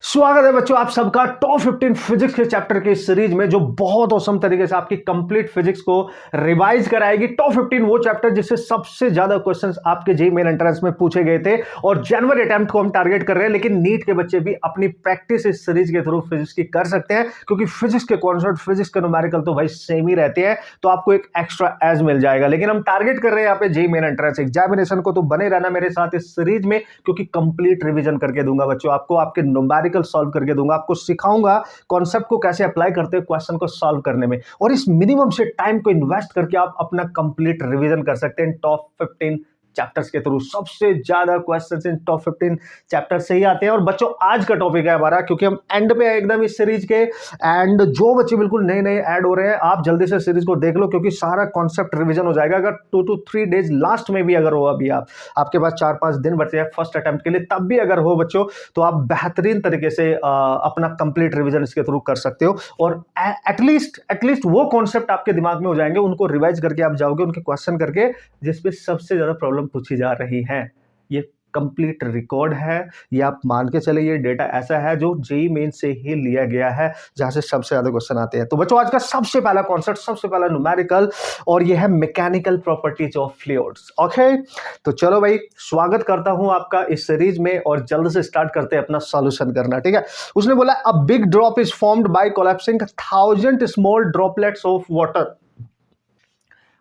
स्वागत है बच्चों आप सबका टॉप 15 फिजिक्स के चैप्टर की सीरीज में जो बहुत औसम तरीके से आपकी कंप्लीट फिजिक्स को रिवाइज कराएगी। टॉप 15 वो चैप्टर जिससे सबसे ज्यादा क्वेश्चंस आपके जेईई मेन एंट्रेंस में पूछे गए थे और जनवरी अटेम्प्ट को हम टारगेट कर रहे हैं, लेकिन नीट के बच्चे भी अपनी प्रैक्टिस इस सीरीज के थ्रू फिजिक्स की कर सकते हैं क्योंकि फिजिक्स के कॉन्सेप्ट, फिजिक्स के न्यूमेरिकल तो भाई सेम ही रहते हैं, तो आपको एक एक्स्ट्रा एज मिल जाएगा। लेकिन हम टारगेट कर रहे हैं यहाँ पे जेईई मेन एंट्रेंस एग्जामिनेशन को, तो बने रहना मेरे साथ इस सीरीज में क्योंकि कंप्लीट रिवीजन करके दूंगा बच्चों, आपको आपके न्यूमेरिकल सॉल्व करके दूंगा, आपको सिखाऊंगा कॉन्सेप्ट को कैसे अप्लाई करते हैं क्वेश्चन को सॉल्व करने में, और इस मिनिमम से टाइम को इन्वेस्ट करके आप अपना कंप्लीट रिवीजन कर सकते हैं टॉप 15 चैप्टर्स के थ्रू। सबसे ज्यादा क्वेश्चंस इन टॉप 15 चैप्टर से ही आते हैं। और बच्चों आज का टॉपिक है हमारा, क्योंकि हम एंड पे एकदम इस सीरीज के, एंड जो बच्चे बिल्कुल नए नए ऐड हो रहे हैं आप जल्दी से सीरीज को देख लो क्योंकि सारा कॉन्सेप्ट रिवीजन हो जाएगा। अगर 2 to 3 डेज लास्ट में भी अगर हो, अभी आपके पास 4-5 दिन बचे हैं फर्स्ट अटेम्प्ट के लिए, तब भी अगर हो बच्चों तो आप बेहतरीन तरीके से अपना कंप्लीट रिवीजन इसके थ्रू कर सकते हो और एटलीस्ट वो कॉन्सेप्ट आपके दिमाग में हो जाएंगे, उनको रिवाइज करके आप जाओगे उनके क्वेश्चन करके जिसपे सबसे ज्यादा प्रॉब्लम पूछी जा रही है। ये कंप्लीट रिकॉर्ड है, ये आप मान के चले, ये डेटा ऐसा है जो जेईई मेन से ही लिया गया है जहां से सबसे ज्यादा क्वेश्चन आते हैं। तो बच्चों आज का सबसे पहला कॉन्सेप्ट, सबसे पहला न्यूमेरिकल, और ये है mechanical properties of fluids. Okay, तो चलो भाई स्वागत करता हूं आपका इस सीरीज में और जल्द से स्टार्ट करते हैं अपना सॉल्यूशन करना। ठीक है, उसने बोला a big drop is formed by collapsing 1000 small droplets of water.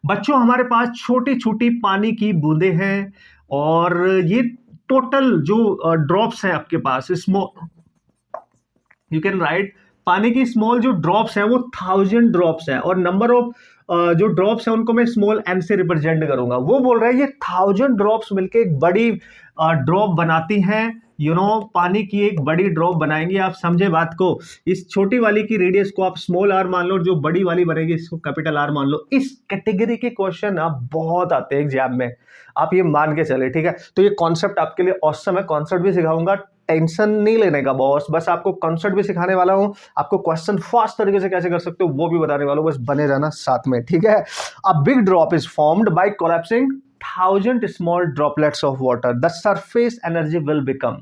बच्चों हमारे पास छोटी छोटी पानी की बूंदें हैं और ये टोटल जो ड्रॉप्स हैं आपके पास, स्मॉल, यू कैन राइट, पानी की स्मॉल जो ड्रॉप्स हैं वो 1000 ड्रॉप्स हैं और नंबर ऑफ जो ड्रॉप्स हैं उनको मैं स्मॉल n से रिप्रेजेंट करूंगा। वो बोल रहा है ये 1000 ड्रॉप्स मिलके एक बड़ी ड्रॉप बनाती हैं, पानी की एक बड़ी ड्रॉप बनाएंगे। आप समझे बात को, इस छोटी वाली की रेडियस को आप स्मॉल r मान लो, जो बड़ी वाली बनेगी इसको कैपिटल R मान लो। इस कैटेगरी के क्वेश्चन आप बहुत आते हैं एग्जाम में, आप ये मान के चले। ठीक है, तो ये कॉन्सेप्ट आपके लिए ऑसम है, कॉन्सेप्ट भी सिखाऊंगा, टेंशन नहीं लेने का बॉस, बस आपको कॉन्सेप्ट भी सिखाने वाला हूं, आपको क्वेश्चन फास्ट तरीके से कैसे कर सकते हो वो भी बताने वाला हूं, बस बने रहना साथ में। ठीक है, a big drop is formed by collapsing 1000 small droplets of water, the surface energy will become.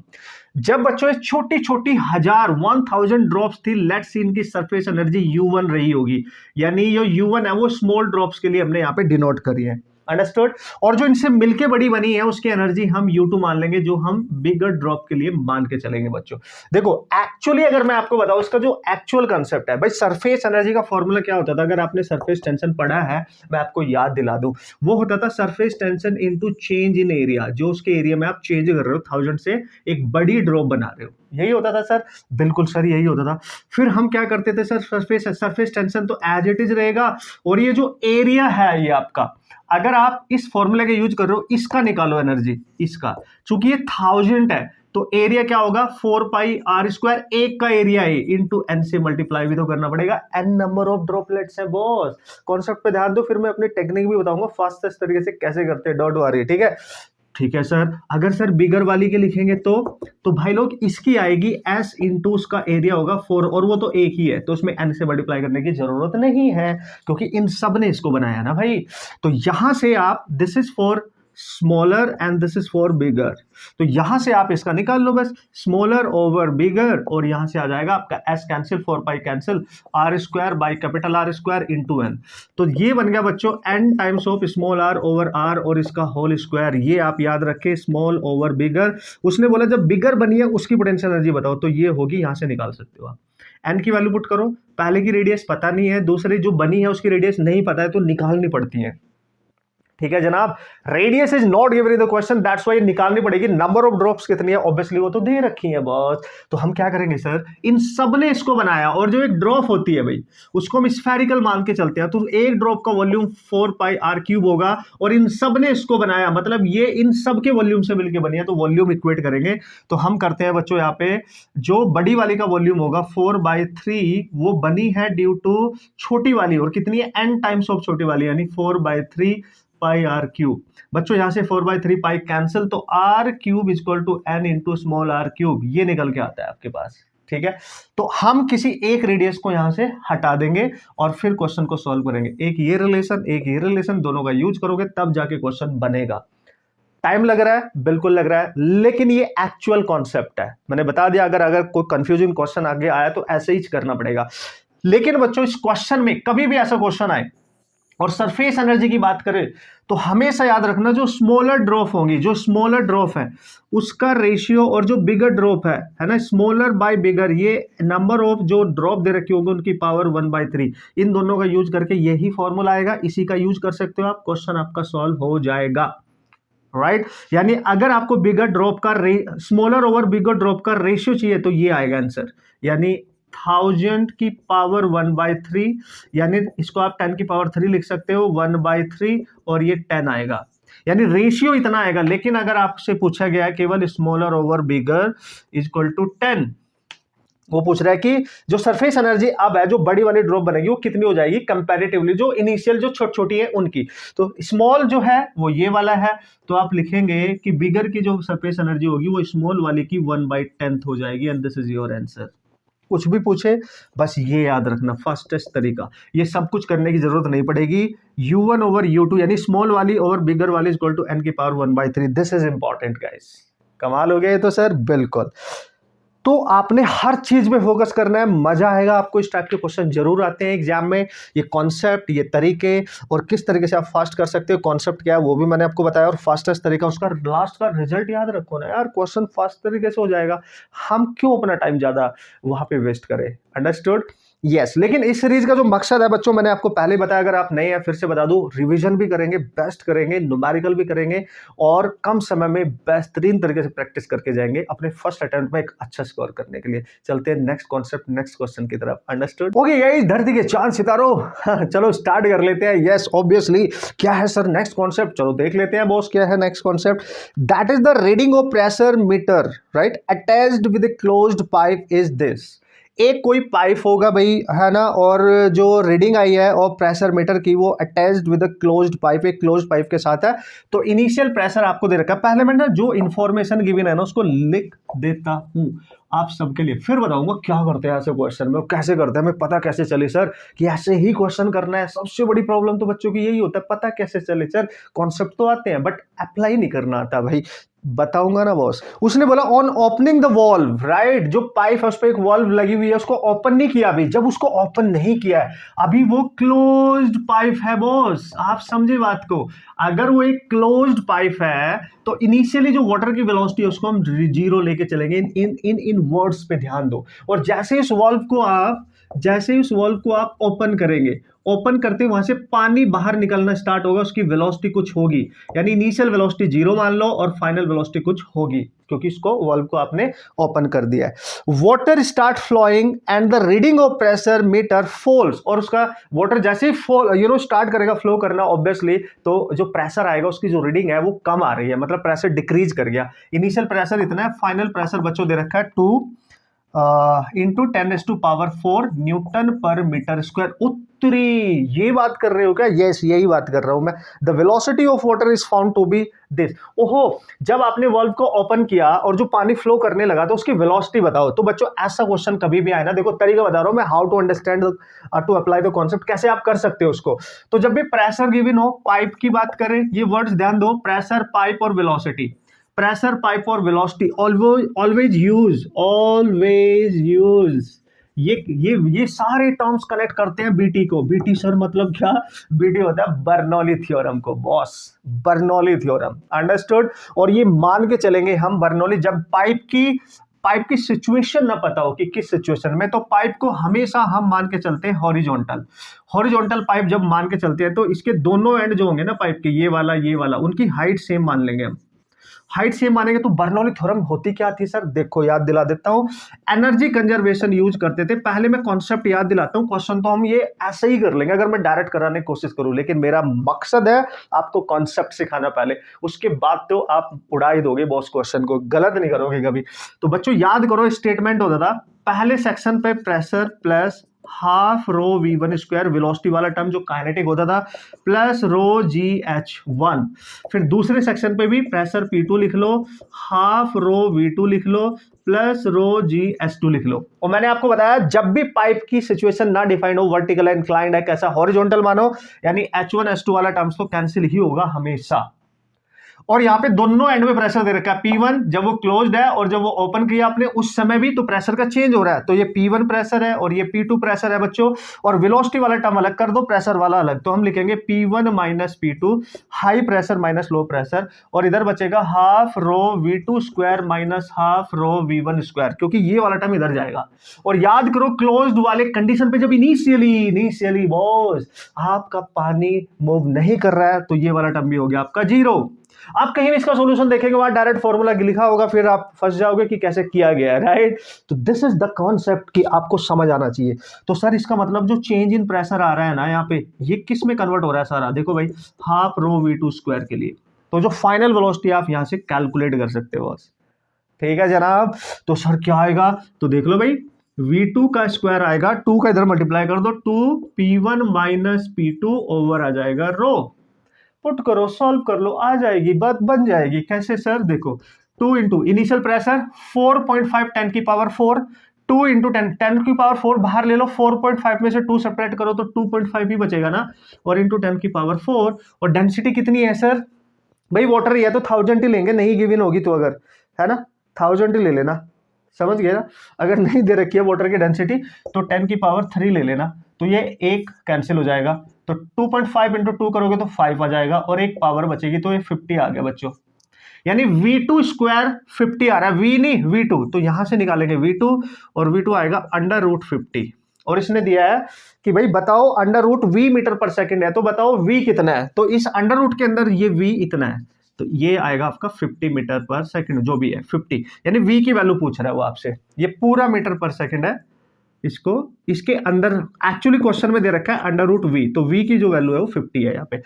जब बच्चों छोटी छोटी 1000 ड्रॉप्स थी, लेट्स सी इनकी सरफेस एनर्जी U1 रही होगी, यानी जो U1 है वो स्मॉल ड्रॉप्स के लिए हमने यहाँ पे डिनोट करी है, अंडरस्टूड। और जो इनसे मिलके बड़ी बनी है उसकी एनर्जी हम U2 मान लेंगे, जो हम बिगर ड्रॉप के लिए मान के चलेंगे। बच्चों देखो, एक्चुअली अगर मैं आपको बताऊं इसका जो एक्चुअल कंसेप्ट है भाई, सरफेस एनर्जी का फॉर्मूला क्या होता था, अगर आपने सरफेस टेंशन पढ़ा है मैं आपको याद दिला दूं, वो होता था surface tension into change in area. जो उसके एरिया में आप चेंज कर रहे हो 1000 से एक बड़ी ड्रॉप बना रहे हो, यही होता था सर। बिल्कुल सर, यही होता था। फिर हम क्या करते थे सर, सरफेस टेंशन तो एज इट इज रहेगा और ये जो एरिया है ये आपका, अगर आप इस फॉर्मूले का यूज कर रहे हो, इसका निकालो एनर्जी, इसका, चूंकि ये 1000 है तो एरिया क्या होगा 4πr², एक का एरिया है इंटू n से मल्टीप्लाई भी तो करना पड़ेगा, n नंबर ऑफ ड्रॉपलेट्स है बॉस। कॉन्सेप्ट पे ध्यान दो, फिर मैं अपनी टेक्निक भी बताऊंगा फास्टेस्ट तरीके से कैसे करते हैं, डोंट वरी। ठीक है सर, अगर सर बिगर वाली के लिखेंगे तो भाई लोग इसकी आएगी s इंटू उसका एरिया होगा 4, और वो तो एक ही है तो उसमें n से मल्टीप्लाई करने की जरूरत नहीं है क्योंकि इन सब ने इसको बनाया ना भाई। तो यहां से आप, this is for smaller and this is for bigger, तो यहां से आप इसका निकाल लो बस, स्मॉलर ओवर बिगर, और यहां से आ जाएगा आपका s cancel, 4π cancel, r² by capital R² into n। तो ये बन गया बच्चों n times of small r over r और इसका होल स्क्वायर। ये आप याद रखें, स्मॉल ओवर बिगर। उसने बोला जब बिगर बनी है उसकी पोटेंशियल एनर्जी बताओ, तो ये होगी, यहां से निकाल सकते हो आप। n की वैल्यू पुट करो, पहले की रेडियस पता नहीं है, दूसरी जो बनी है उसकी रेडियस नहीं पता है तो निकालनी पड़ती है। ठीक है जनाब, radius is not given in the question, that's why निकालनी पड़ेगी। नंबर ऑफ ड्रॉप्स कितनी है ऑब्वियसली वो तो दे रखी है बॉस। तो हम क्या करेंगे सर, इन सब ने इसको बनाया और जो एक ड्रॉप होती है भाई उसको हम स्फेरिकल मान के चलते हैं, तो एक ड्रॉप का वॉल्यूम 4πr³ होगा और इन सब ने इसको बनाया, मतलब ये इन सब के वॉल्यूम से मिलकर बनी है, तो वॉल्यूम इक्वेट करेंगे। तो हम करते हैं बच्चों यहाँ पे, जो बड़ी वाली का वॉल्यूम होगा 4/3, वो बनी है ड्यू टू छोटी वाली, और कितनी है n टाइम्स ऑफ छोटी वाली, यानी 4/3 πr³। बच्चों यहां से 4/3 पाई कैंसिल, तो r³ equal to n into small r³, ये निकल के आता है आपके पास। ठीक है, तो हम किसी एक रेडियस को यहां से हटा देंगे और फिर क्वेश्चन को सॉल्व करेंगे। एक ये रिलेशन, एक ये रिलेशन, दोनों का यूज करोगे तब जाके क्वेश्चन बनेगा। टाइम लग रहा है, बिल्कुल लग रहा है, लेकिन ये एक्चुअल कॉन्सेप्ट है। मैंने बता दिया, अगर कोई कंफ्यूजिंग क्वेश्चन आगे आया तो ऐसे ही करना पड़ेगा। लेकिन बच्चों इस क्वेश्चन में कभी भी ऐसा क्वेश्चन आए और सरफेस एनर्जी की बात करें तो हमेशा याद रखना, जो स्मॉलर ड्रॉप होंगी, जो स्मॉलर ड्रॉप है उसका रेशियो और जो बिगर ड्रॉप है ना, स्मॉलर बाय बिगर, ये नंबर ऑफ जो ड्रॉप दे रखी होंगे उनकी पावर 1/3, इन दोनों का यूज करके यही फॉर्मूला आएगा, इसी का यूज कर सकते हो आप, क्वेश्चन आपका सॉल्व हो जाएगा। राइट यानी अगर आपको बिगर ड्रॉप का स्मॉलर ओवर बिगर ड्रॉप का रेशियो चाहिए तो ये आएगा आंसर, यानी 1000 की पावर 1/3, यानी इसको आप 10 की पावर 3 लिख सकते हो, 1/3, और ये 10 आएगा, यानी रेशियो इतना आएगा। लेकिन अगर आपसे पूछा गया है केवल smaller over bigger is equal to 10, वो पूछ रहा है कि जो सरफेस एनर्जी अब है, जो बड़ी वाली ड्रॉप बनेगी वो कितनी हो जाएगी कंपैरेटिवली जो इनिशियल जो छोटी छोटी है उनकी। तो स्मॉल जो है वो ये वाला है, तो आप लिखेंगे कि बिगर की जो सरफेस एनर्जी होगी वो स्मॉल वाली की 1/10 हो जाएगी, and this is your answer. कुछ भी पूछे बस ये याद रखना, फास्टेस्ट तरीका, ये सब कुछ करने की जरूरत नहीं पड़ेगी। u1 ओवर u2 यानी स्मॉल वाली ओवर बिगर वाली इज इक्वल टू n की power 1/3, this is important guys. कमाल हो गया तो सर, बिल्कुल। तो आपने हर चीज में फोकस करना है, मजा आएगा आपको। इस टाइप के क्वेश्चन जरूर आते हैं एग्जाम में, ये कॉन्सेप्ट, ये तरीके और किस तरीके से आप फास्ट कर सकते हो, कॉन्सेप्ट क्या है वो भी मैंने आपको बताया, और फास्टेस्ट तरीका उसका लास्ट का रिजल्ट याद रखो ना यार, क्वेश्चन फास्ट तरीके से हो जाएगा, हम क्यों अपना टाइम ज्यादा वहां पे वेस्ट करें। अंडरस्टूड? यस। लेकिन इस सीरीज का जो मकसद है बच्चों, मैंने आपको पहले बताया, अगर आप नए हैं फिर से बता दूं, रिवीजन भी करेंगे, बेस्ट करेंगे, न्यूमेरिकल भी करेंगे, और कम समय में बेहतरीन तरीके से प्रैक्टिस करके जाएंगे अपने फर्स्ट अटेम्प्ट में एक अच्छा स्कोर करने के लिए। चलते हैं नेक्स्ट कॉन्सेप्ट, नेक्स्ट क्वेश्चन की तरफ। अंडरस्टूड? ओके गाइस, धरती के चांद सितारों, चलो स्टार्ट कर लेते हैं। यस ऑब्वियसली, क्या है सर नेक्स्ट कॉन्सेप्ट, चलो देख लेते हैं बॉस, क्या है next concept. That is the reading of pressure meter, right, attached with a closed pipe is this. एक कोई पाइप होगा भाई, है ना, और जो रीडिंग आई है और प्रेशर मीटर की वो attached with a closed pipe, एक क्लोज्ड पाइप के साथ है। तो इनिशियल प्रेशर आपको दे रखा है, पहले मैं ना जो इन्फॉर्मेशन गिवन है ना उसको लिख देता हूं आप सबके लिए, फिर बताऊंगा क्या करते हैं ऐसे क्वेश्चन में, कैसे करते हैं, हमें पता कैसे चले सर कि ऐसे ही क्वेश्चन करना है। सबसे बड़ी प्रॉब्लम तो बच्चों की यही होता है, पता कैसे चले सर, कॉन्सेप्ट तो आते हैं बट अप्लाई नहीं करना आता भाई। बताऊंगा ना बॉस। उसने बोला on opening the valve, right, जो पाइप है उस पर एक वॉल्व लगी हुई है, उसको ओपन नहीं किया अभी, जब उसको ओपन नहीं किया है अभी वो क्लोज्ड पाइप है बॉस, आप समझे बात को। अगर वो एक क्लोज्ड पाइप है तो इनिशियली जो वाटर की वेलोसिटी है उसको हम 0 लेके चलेंगे। इन वर्ड्स पे ध्यान दो। और जैसे इस वॉल्व को आप ओपन करेंगे, ओपन करते वहां से पानी बाहर निकलना स्टार्ट होगा, उसकी वेलोसिटी कुछ होगी, यानी इनिशियल वेलोसिटी 0 मान लो और फाइनल वेलोसिटी कुछ होगी, क्योंकि इसको वॉल्व को आपने ओपन कर दिया है। Water start flowing and the reading of pressure meter falls, और उसका वाटर जैसे ही स्टार्ट करेगा फ्लो करना ऑब्वियसली, तो जो प्रेशर आएगा उसकी जो रीडिंग है वो कम आ रही है, मतलब प्रेशर डिक्रीज कर गया। इनिशियल प्रेशर इतना है, फाइनल प्रेशर बच्चों दे रखा है 2 इंटू 10⁴ न्यूटन पर मीटर स्क्वायर। उत्तरी, ये बात कर रहे हो क्या? यस, यही बात कर रहा हूं मैं। The velocity of water is found to be this. ओहो, जब आपने वॉल्व को ओपन किया और जो पानी फ्लो करने लगा तो उसकी वेलोसिटी बताओ। तो बच्चों ऐसा क्वेश्चन कभी भी आए ना, देखो तरीका बता रहा हूं मैं, how to understand to apply the concept, कैसे आप कर सकते हो उसको। तो जब भी प्रेशर गिवन हो, पाइप की बात करें, ये वर्ड्स ध्यान दो, प्रेशर, पाइप और वेलोसिटी। प्रेशर, पाइप और वेलोसिटी ऑलवेज यूज ये सारे टर्म्स कनेक्ट करते हैं बीटी को। बीटी सर मतलब क्या? बीटी होता है बर्नौली थ्योरम को बॉस, बर्नौली थ्योरम। अंडरस्टूड? और ये मान के चलेंगे हम बर्नौली, जब पाइप की सिचुएशन ना पता हो कि किस सिचुएशन में, तो पाइप को हमेशा हम मान के चलते हैं हॉरिजॉन्टल पाइप। जब मान के चलते हैं तो इसके दोनों एंड जो होंगे ना पाइप के, ये वाला उनकी हाइट सेम मान लेंगे हम। हाइट सेम मानेंगे तो बर्नौली थ्योरम होती क्या थी सर? देखो याद दिला देता हूं, एनर्जी कंजर्वेशन यूज करते थे। पहले मैं कॉन्सेप्ट याद दिलाता हूं, क्वेश्चन तो हम ये ऐसे ही कर लेंगे अगर मैं डायरेक्ट कराने की कोशिश करूं, लेकिन मेरा मकसद है आपको कॉन्सेप्ट सिखाना पहले, उसके बाद तो आप उड़ा ही दोगे बॉस, क्वेश्चन को गलत नहीं करोगे कभी। तो बच्चों याद करो, स्टेटमेंट होता था पहले सेक्शन पे pressure plus half rho v1 square, velocity वाला टर्म जो काइनेटिक होता था, प्लस रो gh1। फिर दूसरे सेक्शन पे भी प्रेशर p2 लिख लो, हाफ रो v2 लिख लो, प्लस रो gh2 लिख लो। और मैंने आपको बताया जब भी पाइप की सिचुएशन ना डिफाइंड हो, वर्टिकल इंक्लाइंड है, कैसा हॉरिजॉन्टल मानो, यानी h1 h2 वाला टर्म्स तो कैंसिल ही होगा हमेशा। और यहाँ पे दोनों एंड में प्रेशर दे रखा है P1 जब वो क्लोज्ड है और जब वो ओपन किया आपने उस समय भी, तो प्रेशर का चेंज हो रहा है। तो ये P1 प्रेशर है और ये P2 प्रेशर है बच्चों, और वेलोसिटी वाला टर्म अलग कर दो, प्रेशर वाला अलग। तो हम लिखेंगे P1 minus P2, high pressure minus low pressure, और इधर बचेगा half rho V2 square minus half rho V1 square, क्योंकि ये वाला टर्म इधर जाएगा। और याद करो क्लोज्ड वाले कंडीशन पे जब इनिशियली बॉस आपका पानी मूव नहीं कर रहा है, तो ये वाला टर्म भी हो गया आपका जीरो। आप कहीं भी इसका सॉल्यूशन देखेंगे वहां डायरेक्ट फॉर्मूला लिखा होगा, फिर आप फंस जाओगे कि कैसे किया गया है, राइट। तो दिस इज द कॉन्सेप्ट कि आपको समझ आना चाहिए। तो सर इसका मतलब जो चेंज इन प्रेशर आ रहा है ना यहाँ पे, ये किस में कन्वर्ट हो रहा है सारा, देखो भाई हाफ रो V2 स्क्वायर के लिए। तो जो फाइनल वेलोसिटी आप यहां से कैलकुलेट कर सकते हो बस, ठीक है जनाब। तो सर क्या आएगा, तो देख लो भाई V2 का स्क्वायर आएगा, 2 का इधर मल्टीप्लाई कर दो, 2P1 माइनस P2 ओवर आ जाएगा रो। पुट करो, सॉल्व कर लो, आ जाएगी, बात बन जाएगी। कैसे सर, देखो 2 इंटू इनिशियल प्रेशर 4.5 10 की पावर 4, 2 इंटू 10 की पावर 4 बाहर ले लो, 4.5 में से 2 सेपरेट करो तो 2.5 ही बचेगा ना, और इंटू 10 की पावर 4। और डेंसिटी कितनी है सर, भाई वाटर या तो 1000 ही लेंगे, नहीं गिवन होगी तो, अगर है ना 1000 ही ले लेना, समझ गए ना। अगर नहीं दे रखी है वाटर की डेंसिटी तो 10 की पावर 3 ले लेना, तो ये एक कैंसिल हो जाएगा, तो 2.5 इंटू 2 करोगे तो 5 आ जाएगा, और एक पावर बचेगी, तो ये 50 आ गया बच्चों। यानी V2 स्क्वायर 50 आ रहा है, V नहीं V2, तो यहां से निकालेंगे V2, और V2 आएगा √50। और इसने दिया है कि भाई बताओ √V मीटर पर सेकंड है, तो बताओ V कितना है, तो इस अंडर रूट के अंदर ये V इतना है, तो ये आएगा आपका 50 मीटर पर सेकंड, जो भी है 50, यानी V की वैल्यू पूछ रहा है वो आपसे, ये पूरा मीटर पर सेकंड है, इसको इसके अंदर एक्चुअली क्वेश्चन में दे रखा है √V, तो V की जो वैल्यू है वो 50 है यहाँ पे।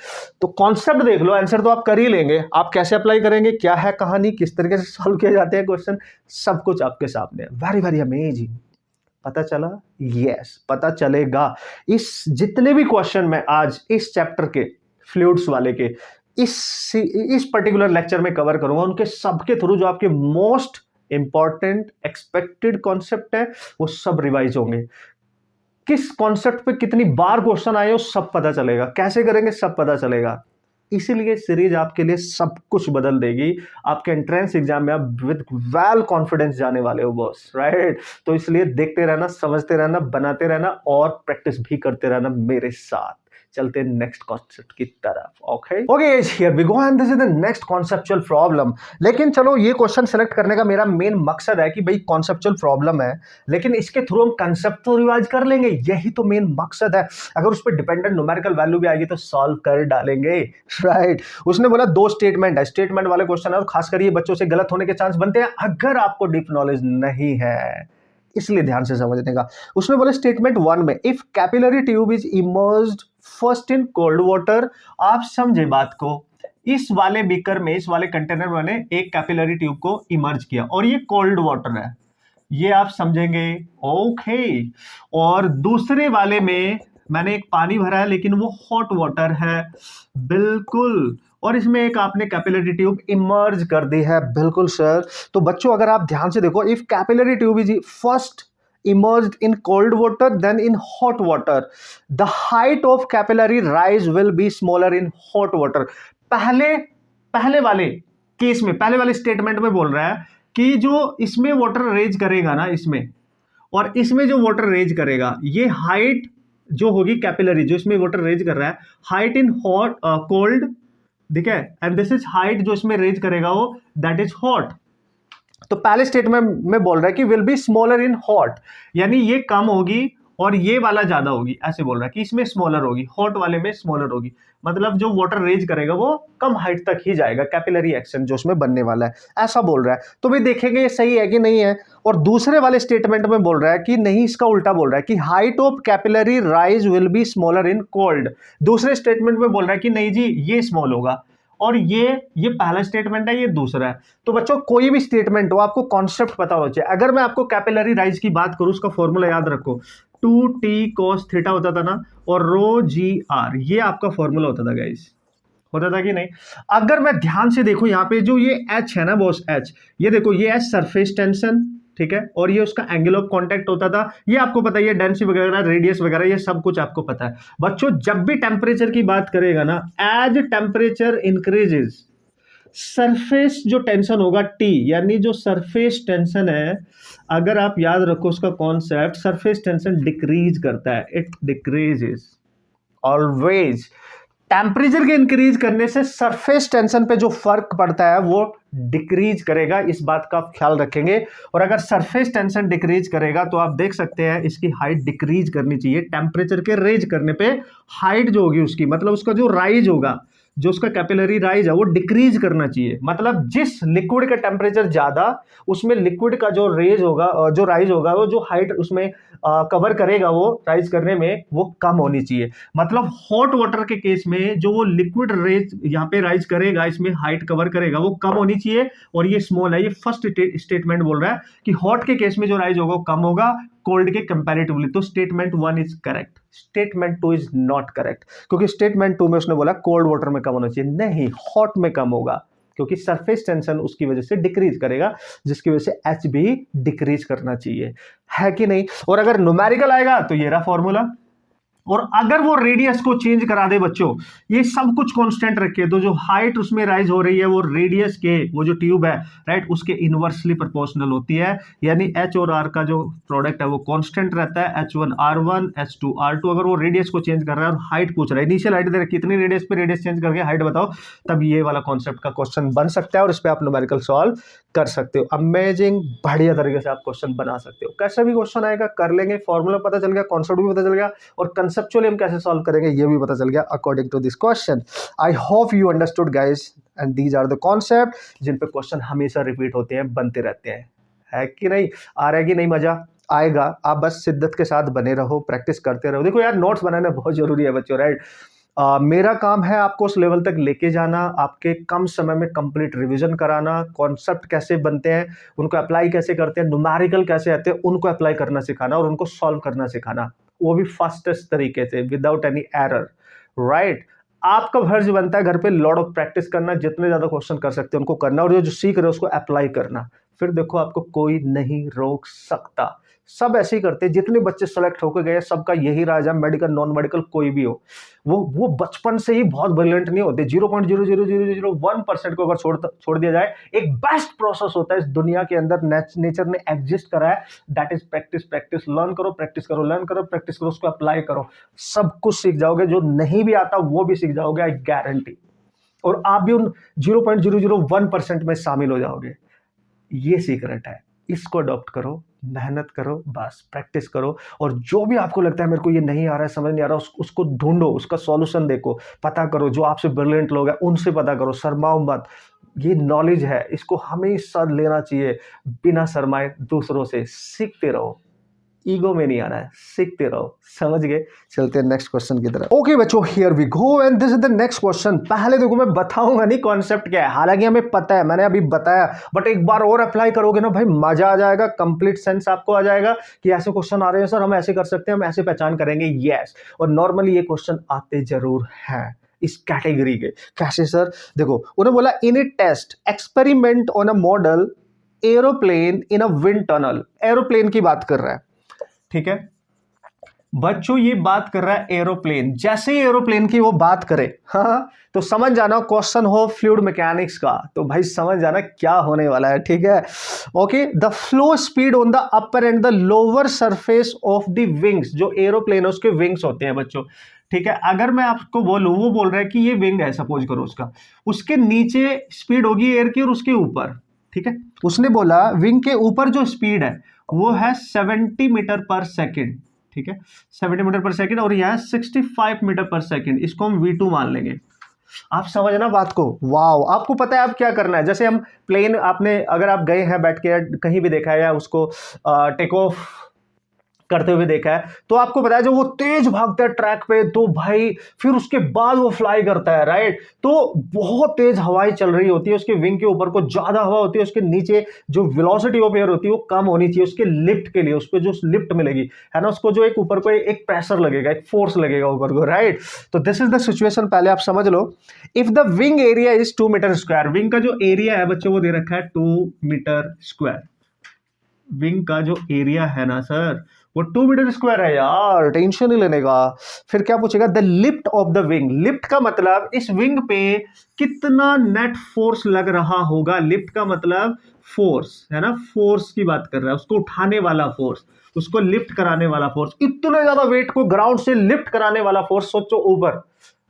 तो कॉन्सेप्ट देख लो, आंसर तो आप कर ही लेंगे, आप कैसे अप्लाई करेंगे, क्या है कहानी, किस तरीके से सॉल्व किए जाते हैं क्वेश्चन, सब कुछ आपके सामने है। वेरी वेरी अमेजिंग, पता चला, यस पता चलेगा। इस जितने भी क्वेश्चन मैं आज इस चैप्टर के फ्लूइड्स वाले के इस पर्टिकुलर लेक्चर में कवर करूंगा, उनके सबके थ्रू जो आपके मोस्ट इंपॉर्टेंट एक्सपेक्टेड कॉन्सेप्ट है वो सब रिवाइज होंगे। किस कॉन्सेप्ट पे कितनी बार क्वेश्चन आए हो सब पता चलेगा, कैसे करेंगे सब पता चलेगा। इसीलिए सीरीज आपके लिए सब कुछ बदल देगी। आपके एंट्रेंस एग्जाम में आप विद वेल कॉन्फिडेंस जाने वाले हो बॉस, राइट। तो इसलिए देखते रहना, समझते रहना, बनाते रहना और प्रैक्टिस भी करते रहना मेरे साथ। चलते हैं नेक्स्ट कॉन्सेप्ट की तरफ। Okay here we go and this is the next conceptual problem. लेकिन चलो ये क्वेश्चन सेलेक्ट करने का मेरा मेन मकसद है कि भाई कॉन्सेप्चुअल प्रॉब्लम है, लेकिन इसके थ्रू हम कंसेप्ट तो रिवाइज कर लेंगे, यही तो मेन मकसद है। अगर उस पर डिपेंडेंट न्यूमेरिकल वैल्यू भी आएगी तो सॉल्व कर डालेंगे, राइट। उसने बोला 2 स्टेटमेंट है, स्टेटमेंट वाले क्वेश्चन है और खासकर ये बच्चों से गलत होने के चांस बनते हैं अगर आपको डीप नॉलेज नहीं है, इसलिए ध्यान से समझने का। उसने बोला स्टेटमेंट 1 में if capillary tube is emerged first in cold water, आप समझे बात को, इस वाले बीकर में, इस वाले कंटेनर में मैंने एक कैपिलरी ट्यूब को इमर्ज किया और ये कोल्ड वाटर है, ये आप समझेंगे, ओके। और दूसरे वाले में मैंने एक पानी भरा है लेकिन वो हॉट वाटर है, बिल्कुल। और इसमें एक आपने कैपिलरी ट्यूब इमर्ज कर दी है, बिल्कुल सर। तो बच्चों अगर आप ध्यान से देखो, if capillary tube is first immersed in cold water then in hot water, the height of capillary rise will be smaller in hot water। पहले वाले केस में, पहले वाले स्टेटमेंट में बोल रहा है कि जो इसमें वाटर रेज करेगा ना, इसमें और इसमें जो वाटर रेज करेगा, ये हाइट जो होगी कैपिलरी, जो इसमें वाटर रेज कर रहा है, हाइट इन हॉट कोल्ड, ठीक है, एंड दिस इज हाइट जो इसमें रेज करेगा वो दैट इज हॉट। तो पहले स्टेटमेंट में बोल रहा है कि will be smaller in hot, यानी ये कम होगी और ये वाला ज्यादा होगी, ऐसे बोल रहा है कि इसमें स्मॉलर होगी, हॉट वाले में स्मॉलर होगी, मतलब जो वाटर रेज करेगा वो कम हाइट तक ही जाएगा, कैपिलरी एक्शन जो उसमें बनने वाला है, ऐसा बोल रहा है। तो भाई देखेंगे ये सही है कि नहीं है। और दूसरे वाले स्टेटमेंट में बोल रहा है कि नहीं, इसका उल्टा बोल रहा है कि height of capillary rise will be smaller in cold. दूसरे स्टेटमेंट में बोल रहा है कि नहीं जी ये स्मॉल होगा, और ये पहला स्टेटमेंट है, ये दूसरा है। तो बच्चों कोई भी स्टेटमेंट हो आपको कॉन्सेप्ट पता होना चाहिए। अगर मैं आपको कैपिलरी राइज की बात करूं, उसका फॉर्मूला याद रखो, 2t cos थीटा होता था ना, और ρgr, ये आपका फॉर्मूला होता था गाइस, होता था कि नहीं। अगर मैं ध्यान से देखूं यहाँ पे जो ये h है ना बॉस, h, ये देखो ये h सरफेस टेंशन, ठीक है, और ये उसका एंगल ऑफ कांटेक्ट होता था, ये आपको पता है, ये डेंसिटी वगैरह, रेडियस वगैरह, ये सब कुछ आपको पता है। बच्चों जब भी टेम्परेचर की बात करेगा ना, एज टेम्परेचर इंक्रीजेस सरफेस जो टेंशन होगा टी, यानी जो सरफेस टेंशन है, अगर आप याद रखो उसका कॉन्सेप्ट, सरफेस टेंशन डिक्रीज करता है, इट डिक्रीजेस ऑलवेज। टेम्परेचर के इंक्रीज करने से सरफेस टेंशन पे जो फर्क पड़ता है वो डिक्रीज करेगा, इस बात का आप ख्याल रखेंगे। और अगर सरफेस टेंशन डिक्रीज करेगा तो आप देख सकते हैं इसकी हाइट डिक्रीज करनी चाहिए। टेम्परेचर के रेज करने पे हाइट जो होगी उसकी, मतलब उसका जो राइज होगा, जो उसका कैपिलरी राइज है वो डिक्रीज करना चाहिए। मतलब जिस लिक्विड का टेम्परेचर ज्यादा, उसमें लिक्विड का जो रेज होगा, जो राइज होगा, वो जो हाइट उसमें कवर करेगा वो राइज करने में, वो कम होनी चाहिए। मतलब हॉट वाटर के केस में जो वो लिक्विड रेज यहाँ पे राइज करेगा, इसमें हाइट कवर करेगा, वो कम होनी चाहिए। और ये स्मॉल है, ये फर्स्ट स्टेटमेंट बोल रहा है कि हॉट के केस में जो राइज होगा वो कम होगा कोल्ड के कंपैरेटिवली। तो statement 1 is correct, statement 2 is not correct, क्योंकि स्टेटमेंट 2 में उसने बोला कोल्ड वाटर में कम होना चाहिए, नहीं हॉट में कम होगा, क्योंकि सरफेस टेंशन उसकी वजह से डिक्रीज करेगा, जिसकी वजह से एच भी डिक्रीज करना चाहिए, है कि नहीं। और अगर न्यूमेरिकल आएगा तो ये रहा फॉर्मूला, और अगर वो रेडियस को चेंज करा दे बच्चों, ये सब कुछ कांस्टेंट रखे, तो जो हाइट उसमें राइज हो रही है वो रेडियस के, वो जो ट्यूब है राइट, उसके इनवर्सली प्रोपोर्शनल होती है। यानी एच और आर का जो प्रोडक्ट है वो कांस्टेंट रहता है, H1 R1 H2 R2। अगर वो रेडियस को चेंज कर रहा है और हाइट पूछ रहा है, इनिशियल हाइट दे रखी, कितनी रेडियस पे रेडियस चेंज करके हाइट बताओ, तब ये वाला कॉन्सेप्ट का क्वेश्चन बन सकता है और इस पर आप न्यूमेरिकल सॉल्व कर सकते हो। अमेजिंग, बढ़िया तरीके से आप क्वेश्चन बना सकते हो। कैसा भी क्वेश्चन आएगा कर लेंगे, फॉर्मूला पता चल गया, कॉन्सेप्ट भी पता चल गया, और कंसेप्चुअली हम कैसे सॉल्व करेंगे ये भी पता चल गया according to this question. I hope you understood guys, and these are the concept जिन पे क्वेश्चन हमेशा रिपीट होते हैं, बनते रहते हैं, है कि नहीं। आ रहा है कि नहीं, मजा आएगा। आप बस शिद्दत के साथ बने रहो, प्रैक्टिस करते रहो। देखो यार, नोट्स बनाना बहुत जरूरी है बच्चों, राइट। मेरा काम है आपको उस लेवल तक लेके जाना, आपके कम समय में कंप्लीट रिवीजन कराना, कॉन्सेप्ट कैसे बनते हैं, उनको अप्लाई कैसे करते हैं, न्यूमेरिकल कैसे आते हैं, उनको अप्लाई करना सिखाना और उनको सॉल्व करना सिखाना, वो भी फास्टेस्ट तरीके से, विदाउट एनी एरर, राइट। आपका फर्ज बनता है घर पे लॉट ऑफ प्रैक्टिस करना, जितने ज्यादा क्वेश्चन कर सकते हैं उनको करना, और जो सीख रहे हो उसको अप्लाई करना। फिर देखो आपको कोई नहीं रोक सकता। सब ऐसे ही करते हैं, जितने बच्चे सेलेक्ट होकर गए सबका यही राज है, मेडिकल नॉन मेडिकल कोई भी हो, वो बचपन से ही बहुत ब्रिलियंट नहीं होते। 0.00001% को अगर छोड़ दिया जाए, एक बेस्ट प्रोसेस होता है इस दुनिया के अंदर, नेचर ने एग्जिस्ट करा है, that is practice. Practice, learn करो, प्रैक्टिस करो, लर्न करो, प्रैक्टिस करो, उसको अप्लाई करो, सब कुछ सीख जाओगे। जो नहीं भी आता वो भी सीख जाओगे, आई गारंटी। और आप भी उन 0.001% में शामिल हो जाओगे। ये सीक्रेट है, इसको अडॉप्ट करो, मेहनत करो, बस प्रैक्टिस करो। और जो भी आपको लगता है मेरे को ये नहीं आ रहा है, समझ नहीं आ रहा, उसको ढूंढो, उसका सॉल्यूशन देखो, पता करो। जो आपसे ब्रिलियंट लोग हैं उनसे पता करो, शर्माओ मत। ये नॉलेज है, इसको हमेशा लेना चाहिए बिना शर्माए, दूसरों से सीखते रहो, ईगो में नहीं आना है, सीखते रहो, समझ गए। चलते हैं नेक्स्ट क्वेश्चन की तरफ। ओके बच्चों, here we go and this is the next question. पहले देखो मैं बताऊंगा नहीं कॉन्सेप्ट क्या है, हालांकि हमें पता है, मैंने अभी बताया, बट एक बार और अप्लाई करोगे ना भाई, मजा आ जाएगा, कंप्लीट सेंस आपको आ जाएगा कि ऐसे क्वेश्चन आ रहे हैं सर, हम ऐसे कर सकते हैं, हम ऐसे पहचान करेंगे, यस। और नॉर्मली ये क्वेश्चन आते जरूर हैं इस कैटेगरी के। कैसे सर? देखो, उन्होंने बोला in a test experiment on a model aeroplane in a wind tunnel. Aeroplane की बात कर रहा है, ठीक है बच्चों, ये बात कर रहा है एरोप्लेन। जैसे ही एरोप्लेन की वो बात करे, हाँ, तो समझ जाना क्वेश्चन हो फ्लूइड मैकेनिक्स का, तो भाई समझ जाना क्या होने वाला है, ठीक है। Okay, the flow speed on the upper and the lower surface of the wings. जो एरोप्लेन है उसके विंग्स होते हैं बच्चों, ठीक है। अगर मैं आपको बोलूं, वो बोल रहा है कि ये विंग है, सपोज करो उसका, उसके नीचे स्पीड होगी एयर की और उसके ऊपर, ठीक है। उसने बोला विंग के ऊपर जो स्पीड है वो है 70 मीटर पर सेकेंड, ठीक है, 70 मीटर पर सेकेंड, और यहाँ 65 मीटर पर सेकेंड, इसको हम V2 मान लेंगे। आप समझना बात को, वाओ। आपको पता है आप क्या करना है, जैसे हम प्लेन, आपने अगर आप गए हैं बैठ के, कहीं भी देखा है या उसको टेक ऑफ करते हुए देखा है, तो आपको पता है जो वो तेज भागता है ट्रैक पे, तो भाई फिर उसके बाद वो फ्लाई करता है, राइट। तो बहुत तेज हवाएं चल रही होती है, उसके विंग के ऊपर को ज्यादा हवा होती है, उसके नीचे जो वेलोसिटी ऑफ एयर होती है वो कम होनी चाहिए उसके लिफ्ट के लिए, उस पर जो लिफ्ट मिलेगी है ना, उसको जो एक ऊपर को एक प्रेशर लगेगा, एक फोर्स लगेगा ऊपर को, राइट। तो दिस इज द सिचुएशन, पहले आप समझ लो। If the wing area is 2 metre square, wing का जो एरिया है बच्चों वो दे रखा है 2 मीटर स्क्वायर, विंग का जो एरिया है ना सर, वो 2 मीटर स्क्वायर है यार, टेंशन नहीं लेने का। फिर क्या पूछेगा, the lift off the wing. Lift का मतलब इस विंग पे कितना नेट फोर्स लग रहा होगा। लिफ्ट का मतलब फोर्स है ना, फोर्स की बात कर रहा है, उसको उठाने वाला फोर्स, उसको लिफ्ट कराने वाला फोर्स, इतने ज्यादा वेट को ग्राउंड से लिफ्ट कराने वाला फोर्स। सोचो ऊपर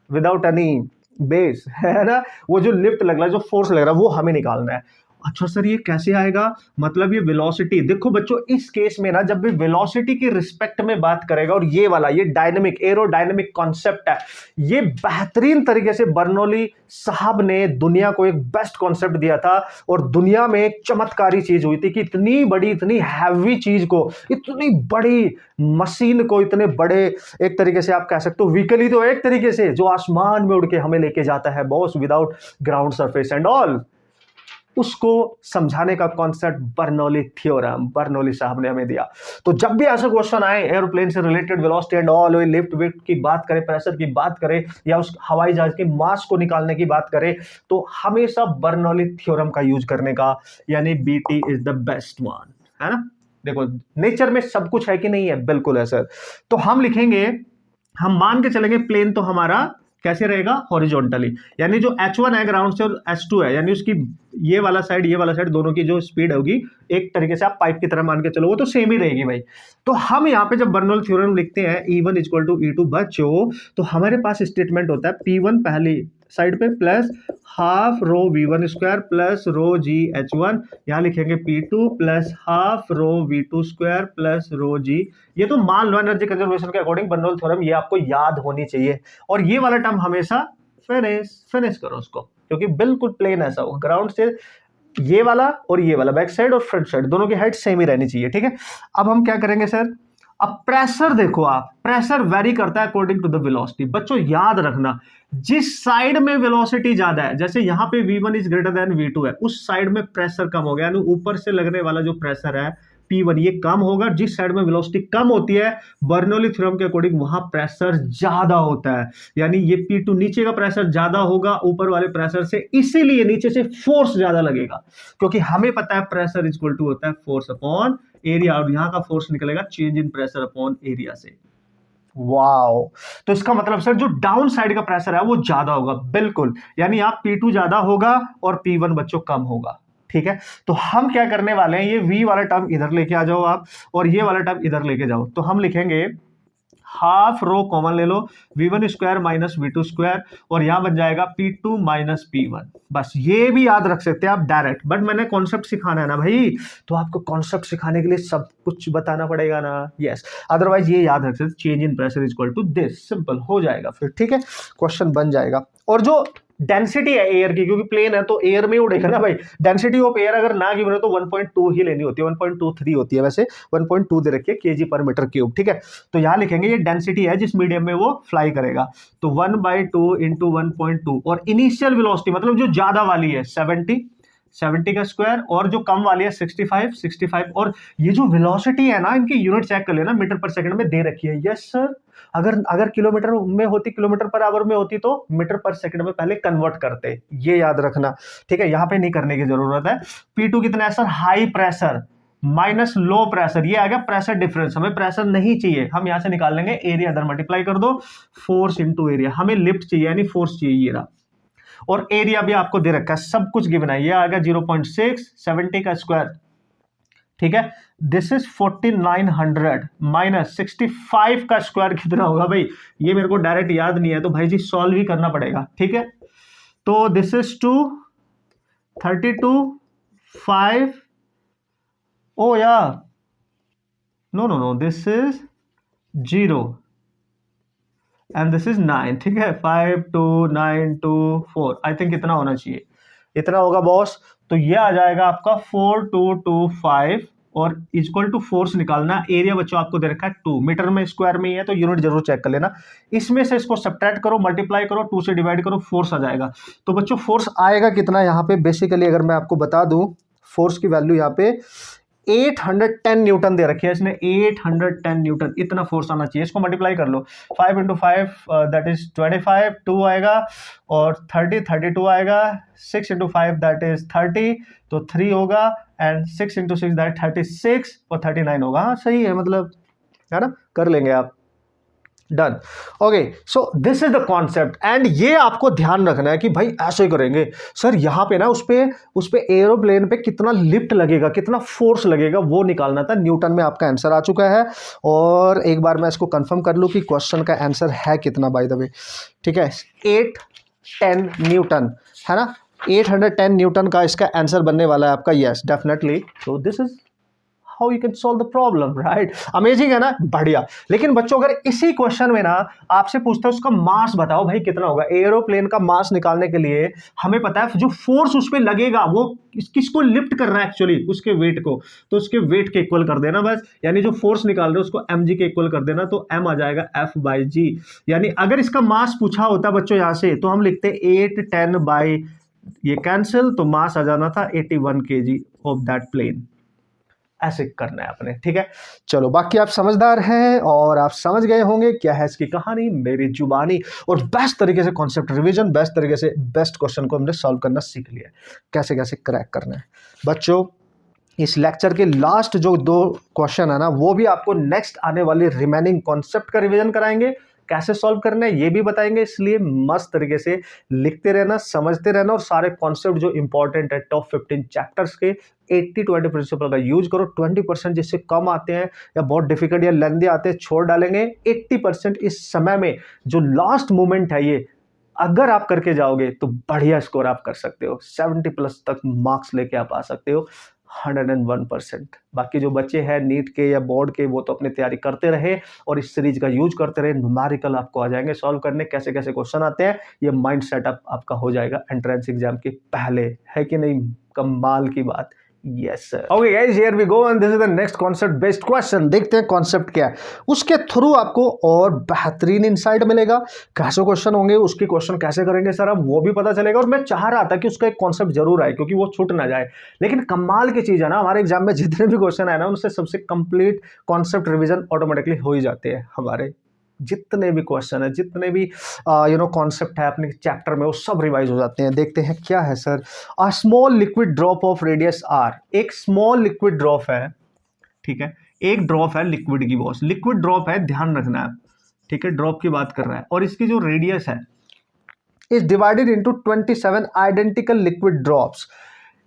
विदाउट एनी बेस है ना, वो जो लिफ्ट लग रहा है, जो फोर्स लग रहा है, वो हमें निकालना है। अच्छा सर ये कैसे आएगा, मतलब ये वेलोसिटी, देखो बच्चों इस केस में ना जब भी वेलोसिटी के रिस्पेक्ट में बात करेगा, और ये वाला ये डायनेमिक एरोडायनेमिक कॉन्सेप्ट है, ये बेहतरीन तरीके से बर्नौली साहब ने दुनिया को एक बेस्ट कॉन्सेप्ट दिया था, और दुनिया में एक चमत्कारी चीज हुई थी कि इतनी बड़ी इतनी हैवी चीज को, इतनी बड़ी मशीन को, इतने बड़े एक तरीके से आप कह सकते हो व्हीकल ही तो एक तरीके से, जो आसमान में उड़ के हमें लेके जाता है boss, without ground surface and all, उसको समझाने का कॉन्सेप्ट बर्नौली थ्योरम बर्नौली साहब ने हमें दिया। तो जब भी ऐसा क्वेश्चन आए एरोप्लेन से related, velocity and all, lift weight की बात करें, प्रेशर की बात करें, या उस हवाई जहाज के मास को निकालने की बात करें, तो हमेशा बर्नौली थ्योरम का यूज करने का, यानी BT is the best one, है ना। देखो नेचर में सब कुछ है कि नहीं है, बिल्कुल है सर। तो हम लिखेंगे, हम मान के चलेंगे प्लेन तो हमारा कैसे रहेगा, हॉरिजॉन्टली, यानी जो h1 है ग्राउंड से, और h2 है, यानी उसकी ये वाला साइड दोनों की जो स्पीड होगी, एक तरीके से आप पाइप की तरह मान के चलो, वो तो सेम ही रहेगी भाई। तो हम यहाँ पे जब बर्नौली थ्योरम लिखते हैं E1 इक्वल टू E2 बच्चों, तो हमारे पास स्टेटमेंट होता है P1 पहली साइड पे plus half rho V1 square plus rho g H1, यहाँ लिखेंगे P2 plus half rho V2 square plus rho g. ये तो मान लो एनर्जी कंजर्वेशन के अकॉर्डिंग बर्नौली थ्योरम, ये आपको याद होनी चाहिए। और ये वाला टर्म हमेशा फिनिश करो उसको, क्योंकि बिल्कुल प्लेन ऐसा हो, ग्राउंड से ये वाला और ये वाला, बैक साइड और फ्रंट साइड, दोनों की हाइट सेम ही रहनी चाहिए, ठीक है। अब हम क्या करेंगे सर, अब प्रेशर देखो आप, प्रेशर वेरी करता है अकॉर्डिंग टू द वेलोसिटी। बच्चों याद रखना, जिस साइड में वेलोसिटी ज्यादा है, जैसे यहां पे V1 is greater than V2 है, उस साइड में प्रेशर कम हो गया, यानी ऊपर से लगने वाला जो प्रेशर है P1 ये कम होगा। जिस साइड में वेलोसिटी कम होती है, बर्नौली थ्योरम के अकॉर्डिंग वहां प्रेशर ज्यादा होता है, यानी ये P2 नीचे का प्रेशर ज्यादा होगा ऊपर वाले प्रेशर से, इसीलिए नीचे से फोर्स ज्यादा लगेगा, क्योंकि हमें पता है प्रेशर इक्वल टू होता है फोर्स अपॉन एरिया, और यहां का फोर्स निकलेगा change in pressure upon area से। वाओ, तो इसका मतलब सर जो डाउन साइड का प्रेशर है वो ज्यादा होगा, बिल्कुल, यानी आप P2 ज्यादा होगा और P1 बच्चों कम होगा, ठीक है। तो हम क्या करने वाले हैं, ये V वाला टर्म इधर लेके आ जाओ आप, और ये वाला टर्म इधर लेके जाओ, तो हम लिखेंगे हाफ रो कॉमन ले लो, V1 square minus V2 square, और यहां बन जाएगा P2 माइनस P1। बस ये भी याद रख सकते हैं आप डायरेक्ट, बट मैंने कॉन्सेप्ट सिखाना है ना भाई, तो आपको कॉन्सेप्ट सिखाने के लिए सब कुछ बताना पड़ेगा ना, यस। अदरवाइज ये याद रख सकते, change in pressure equal to this, simple हो जाएगा फिर, ठीक है, क्वेश्चन बन जाएगा। और जो डेंसिटी है एयर की, क्योंकि प्लेन है तो एयर में उड़ेगा ना भाई, डेंसिटी ऑफ एयर अगर ना गिवन हो तो 1.2 ही लेनी होती है, 1.23 होती है, वैसे 1.2 दे रखी है kg पर मीटर क्यूब, ठीक है। तो यहां लिखेंगे ये डेंसिटी है जिस मीडियम में वो फ्लाई करेगा, तो 1/2 इंटू 1.2, और इनिशियल वेलोसिटी मतलब जो ज्यादा वाली है 70 का स्क्वायर, और जो कम वाली है 65। और ये जो वेलोसिटी है ना, इनकी यूनिट चेक कर लेना, मीटर पर सेकंड में दे रखी है, यस सर। अगर किलोमीटर में होती, किलोमीटर पर आवर में होती, तो मीटर पर सेकंड में पहले कन्वर्ट करते, ये याद रखना, ठीक है। यहां पे नहीं करने की जरूरत है। P2 कितना है sir, high pressure minus low pressure, ये आ गया प्रेशर डिफरेंस, हमें प्रेशर नहीं चाहिए, हम यहां से निकाल लेंगे एरिया, इधर मल्टीप्लाई कर दो, फोर्स इंटू एरिया, हमें लिफ्ट चाहिए यानी फोर्स चाहिए, ये रहा। और एरिया भी आपको दे रखा है, सब कुछ गिवन है, ये आ गया 0.6, 70 का स्क्वायर, ठीक है। दिस इज 4900 माइनस 65 का स्क्वायर कितना होगा भाई, ये मेरे को डायरेक्ट याद नहीं है, तो भाई जी सॉल्व ही करना पड़ेगा, ठीक है। तो दिस इज 2 32 5, ओ यार no this is 0 and this is 9, ठीक है, 5 2 9 2 4, आई थिंक इतना होना चाहिए, इतना होगा बॉस। तो ये आ जाएगा आपका 4225, और इक्वल टू फोर्स निकालना, एरिया बच्चों आपको दे रखा है 2, मीटर में स्क्वायर में ही है, तो यूनिट जरूर चेक कर लेना। इसमें से इसको सब्ट्रैक्ट करो, मल्टीप्लाई करो, 2 से डिवाइड करो, फोर्स आ जाएगा। तो बच्चों फोर्स आएगा कितना, यहाँ पे बेसिकली अगर मैं आपको बता दूं, फोर्स की वैल्यू यहाँ पे 810 न्यूटन दे रखी है इसने, 810 न्यूटन, इतना फोर्स आना चाहिए। इसको मल्टीप्लाई कर लो, 5 × 5 दैट इज 25, 2 आएगा, और 30, 32 आएगा, 6 × 5 दैट इज 30, तो 3 होगा, एंड 6 × 6 दैट 36 और 39 होगा। हाँ सही है, मतलब है ना, कर लेंगे आप, done. Okay, so this is the concept, and ये आपको ध्यान रखना है कि भाई ऐसे ही करेंगे सर, यहां पे ना उस पे एरोप्लेन पे कितना लिफ्ट लगेगा, कितना फोर्स लगेगा, वो निकालना था। न्यूटन में आपका आंसर आ चुका है, और एक बार मैं इसको कंफर्म कर लूं कि क्वेश्चन का आंसर है कितना, बाय द वे, ठीक है, 810 न्यूटन है ना, 810 न्यूटन का इसका आंसर बनने वाला है आपका, yes definitely. So this is how you can solve the problem, right. Amazing है ना, बढ़िया। लेकिन बच्चों अगर इसी क्वेश्चन में ना आपसे पूछता है उसका मास बताओ भाई कितना होगा, एरोप्लेन का मास निकालने के लिए हमें पता है जो फोर्स उस पर लगेगा वो किसको लिफ्ट कर रहा है एक्चुअली, उसके वेट को, तो उसके वेट के इक्वल कर देना बस, यानी जो फोर्स निकाल रहे हो उसको mg के इक्वल कर देना, तो m आ जाएगा F/g। यानी अगर इसका मास पूछा होता बच्चों यहां से, तो हम लिखते 810 बाई ये कैंसिल, तो मास आ जाना था 81 kg ऑफ दैट प्लेन। ऐसे करना है आपने, ठीक है। चलो बाकी आप समझदार हैं और आप समझ गए होंगे क्या है इसकी कहानी, मेरी जुबानी, और बेस्ट तरीके से कॉन्सेप्ट रिवीजन, बेस्ट तरीके से बेस्ट क्वेश्चन को हमने सॉल्व करना सीख लिया, कैसे कैसे क्रैक करना है। बच्चों इस लेक्चर के लास्ट जो 2 क्वेश्चन है ना, वो भी आपको नेक्स्ट आने वाले रिमेनिंग कॉन्सेप्ट का रिवीजन कराएंगे, कैसे सॉल्व करना है ये भी बताएंगे, इसलिए मस्त तरीके से लिखते रहना, समझते रहना, और सारे कॉन्सेप्ट जो इंपॉर्टेंट है टॉप 15 चैप्टर्स के 80-20 प्रिंसिपल का यूज करो। 20% जिससे कम आते हैं या बहुत डिफिकल्ट या लेंदी आते हैं छोड़ डालेंगे। 80% इस समय में जो लास्ट मोमेंट है ये अगर आप करके जाओगे तो बढ़िया स्कोर आप कर सकते हो, 70+ तक मार्क्स लेके आप आ सकते हो, 101%। बाकी जो बच्चे हैं नीट के या बोर्ड के, वो तो अपनी तैयारी करते रहे और इस सीरीज का यूज करते रहे। न्यूमेरिकल आपको आ जाएंगे सॉल्व करने, कैसे कैसे क्वेश्चन आते हैं, ये माइंड सेटअप आपका हो जाएगा एंट्रेंस एग्जाम के पहले, है कि नहीं, कमाल की बात। Yes sir. Okay guys, here we go and this is the next concept based question। देखते हैं कॉन्सेप्ट क्या है, उसके थ्रू आपको और बेहतरीन इंसाइट मिलेगा। कैसे क्वेश्चन होंगे, उसके क्वेश्चन कैसे करेंगे सर अब वो भी पता चलेगा, और मैं चाह रहा था कि उसका एक कॉन्सेप्ट जरूर आए क्योंकि वो छूट ना जाए। लेकिन कमाल की चीज है ना, हमारे एग्जाम में जितने भी क्वेश्चन आए ना उनसे सबसे कंप्लीट कॉन्सेप्ट रिविजन ऑटोमेटिकली हो ही जाते हैं। हमारे जितने भी क्वेश्चन है, जितने भी कॉन्सेप्ट है अपने चैप्टर में, वो सब रिवाइज हो जाते हैं। देखते हैं क्या है sir. A small liquid drop of radius r, एक स्मॉल लिक्विड ड्रॉप है, ठीक है, एक ड्रॉप है लिक्विड की, बॉस लिक्विड ड्रॉप है, ध्यान रखना है, ठीक है, ड्रॉप की बात कर रहा है, और इसकी जो रेडियस है is divided into 27 identical liquid drops.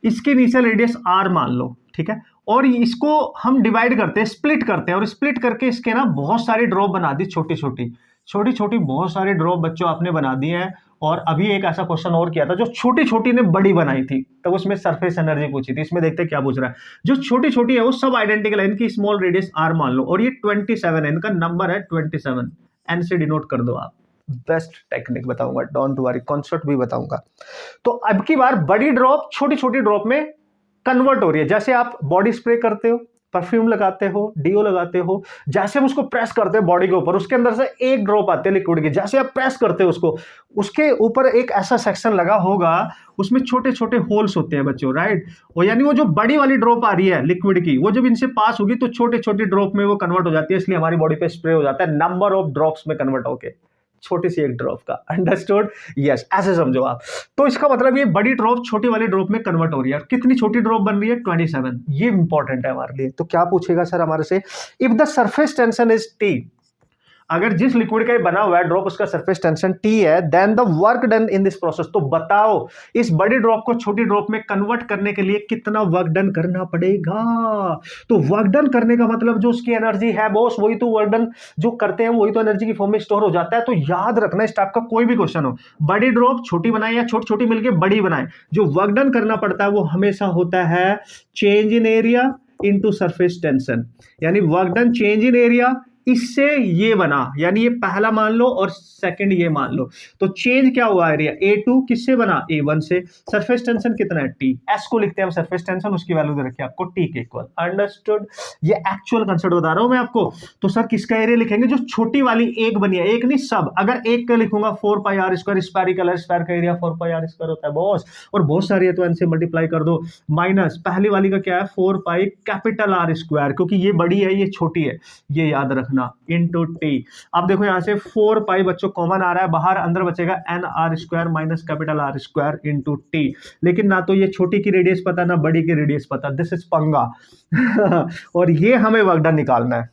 इसकी इनिशियल रेडियस r मान लो, ठीक है, और इसको हम डिवाइड करते हैं, स्प्लिट करते हैं, और स्प्लिट करके इसके ना बहुत सारी ड्रॉप बना दी, छोटी छोटी बहुत सारे ड्रॉप बच्चों आपने बना दिए हैं। और अभी एक ऐसा क्वेश्चन और किया था जो छोटी छोटी ने बड़ी बनाई थी, तब उसमें सरफेस एनर्जी पूछी थी। इसमें देखते हैं क्या पूछ रहा है। जो छोटी छोटी है वो सब आइडेंटिकल है, इनकी स्मॉल रेडियस r मान लो, और ये 27 है, इनका नंबर है 27, n से डिनोट कर दो आप। बेस्ट टेक्निक बताऊंगा, डोंट वरी, कॉन्सेप्ट भी बताऊंगा। तो अब की बार बड़ी ड्रॉप छोटी छोटी ड्रॉप में कन्वर्ट हो रही है। जैसे आप बॉडी स्प्रे करते हो, परफ्यूम लगाते हो, डीओ लगाते हो, जैसे हम उसको प्रेस करते हैं बॉडी के ऊपर, उसके अंदर से एक ड्रॉप आते हैं लिक्विड की, जैसे आप प्रेस करते हो उसको, उसके ऊपर एक ऐसा सेक्शन लगा होगा, उसमें छोटे छोटे होल्स होते हैं बच्चों, राइट। और यानी वो जो बड़ी वाली ड्रॉप आ रही है लिक्विड की, वो जब इनसे पास होगी तो छोटे छोटे ड्रॉप में वो कन्वर्ट हो जाती है, इसलिए हमारी बॉडी पे स्प्रे हो जाता है, नंबर ऑफ ड्रॉप्स में कन्वर्ट होके, छोटी सी एक ड्रॉप का। अंडरस्टूड, यस, ऐसे समझो आप। तो इसका मतलब ये बड़ी ड्रॉप छोटी वाली ड्रॉप में कन्वर्ट हो रही है। कितनी छोटी ड्रॉप बन रही है, 27। ये इंपॉर्टेंट है हमारे लिए। तो क्या पूछेगा सर हमारे से, if the surface tension is T, अगर जिस लिक्विड का बना हुआ है ड्रॉप उसका सरफेस टेंशन T है, then the work done in this process, तो बताओ इस बड़ी ड्रॉप को छोटी ड्रॉप में कन्वर्ट करने के लिए कितना वर्क डन करना पड़ेगा। तो वर्क डन करने का मतलब जो उसकी एनर्जी है बॉस, वही तो वर्क डन जो करते हैं वही तो एनर्जी की फॉर्म में स्टोर हो जाता है। तो याद रखना इस टाइप का कोई भी क्वेश्चन हो, बड़ी ड्रॉप छोटी बनाए या छोटी छोटी मिलकर बड़ी बनाए, जो वर्क डन करना पड़ता है वो हमेशा होता है change in area into surface tension, यानी work done change in area इससे ये बना, यानी ये पहला मान लो और सेकंड ये मान लो, तो चेंज क्या हुआ एरिया, A2 किससे बना, A1 से। सरफेस टेंशन कितना है, T, S को लिखते हैं हम सरफेस टेंशन, उसकी वैल्यू दे रखी है आपको T के इक्वल। अंडरस्टूड, ये एक्चुअल कंसेप्ट बता रहा हूं मैं आपको। तो सर किसका एरिया लिखेंगे, जो छोटी वाली एक बनी है, एक नहीं सब, अगर एक का लिखूंगा 4πr², स्फेरिकल स्फेयर का एरिया 4πr² होता है बॉस, और बहुत सारी है तो n से मल्टीप्लाई कर दो, माइनस पहली वाली का क्या है 4πR², क्योंकि ये बड़ी है ये छोटी है, ये याद रखना, इंटू टी। अब देखो यहां से 4π बच्चों कॉमन आ रहा है बाहर, अंदर बचेगा nr² minus R² into T. लेकिन ना तो ये छोटी की रेडियस पता ना बड़ी की रेडियस पता, दिस इज पंगा। और ये हमें वर्क डन निकालना है।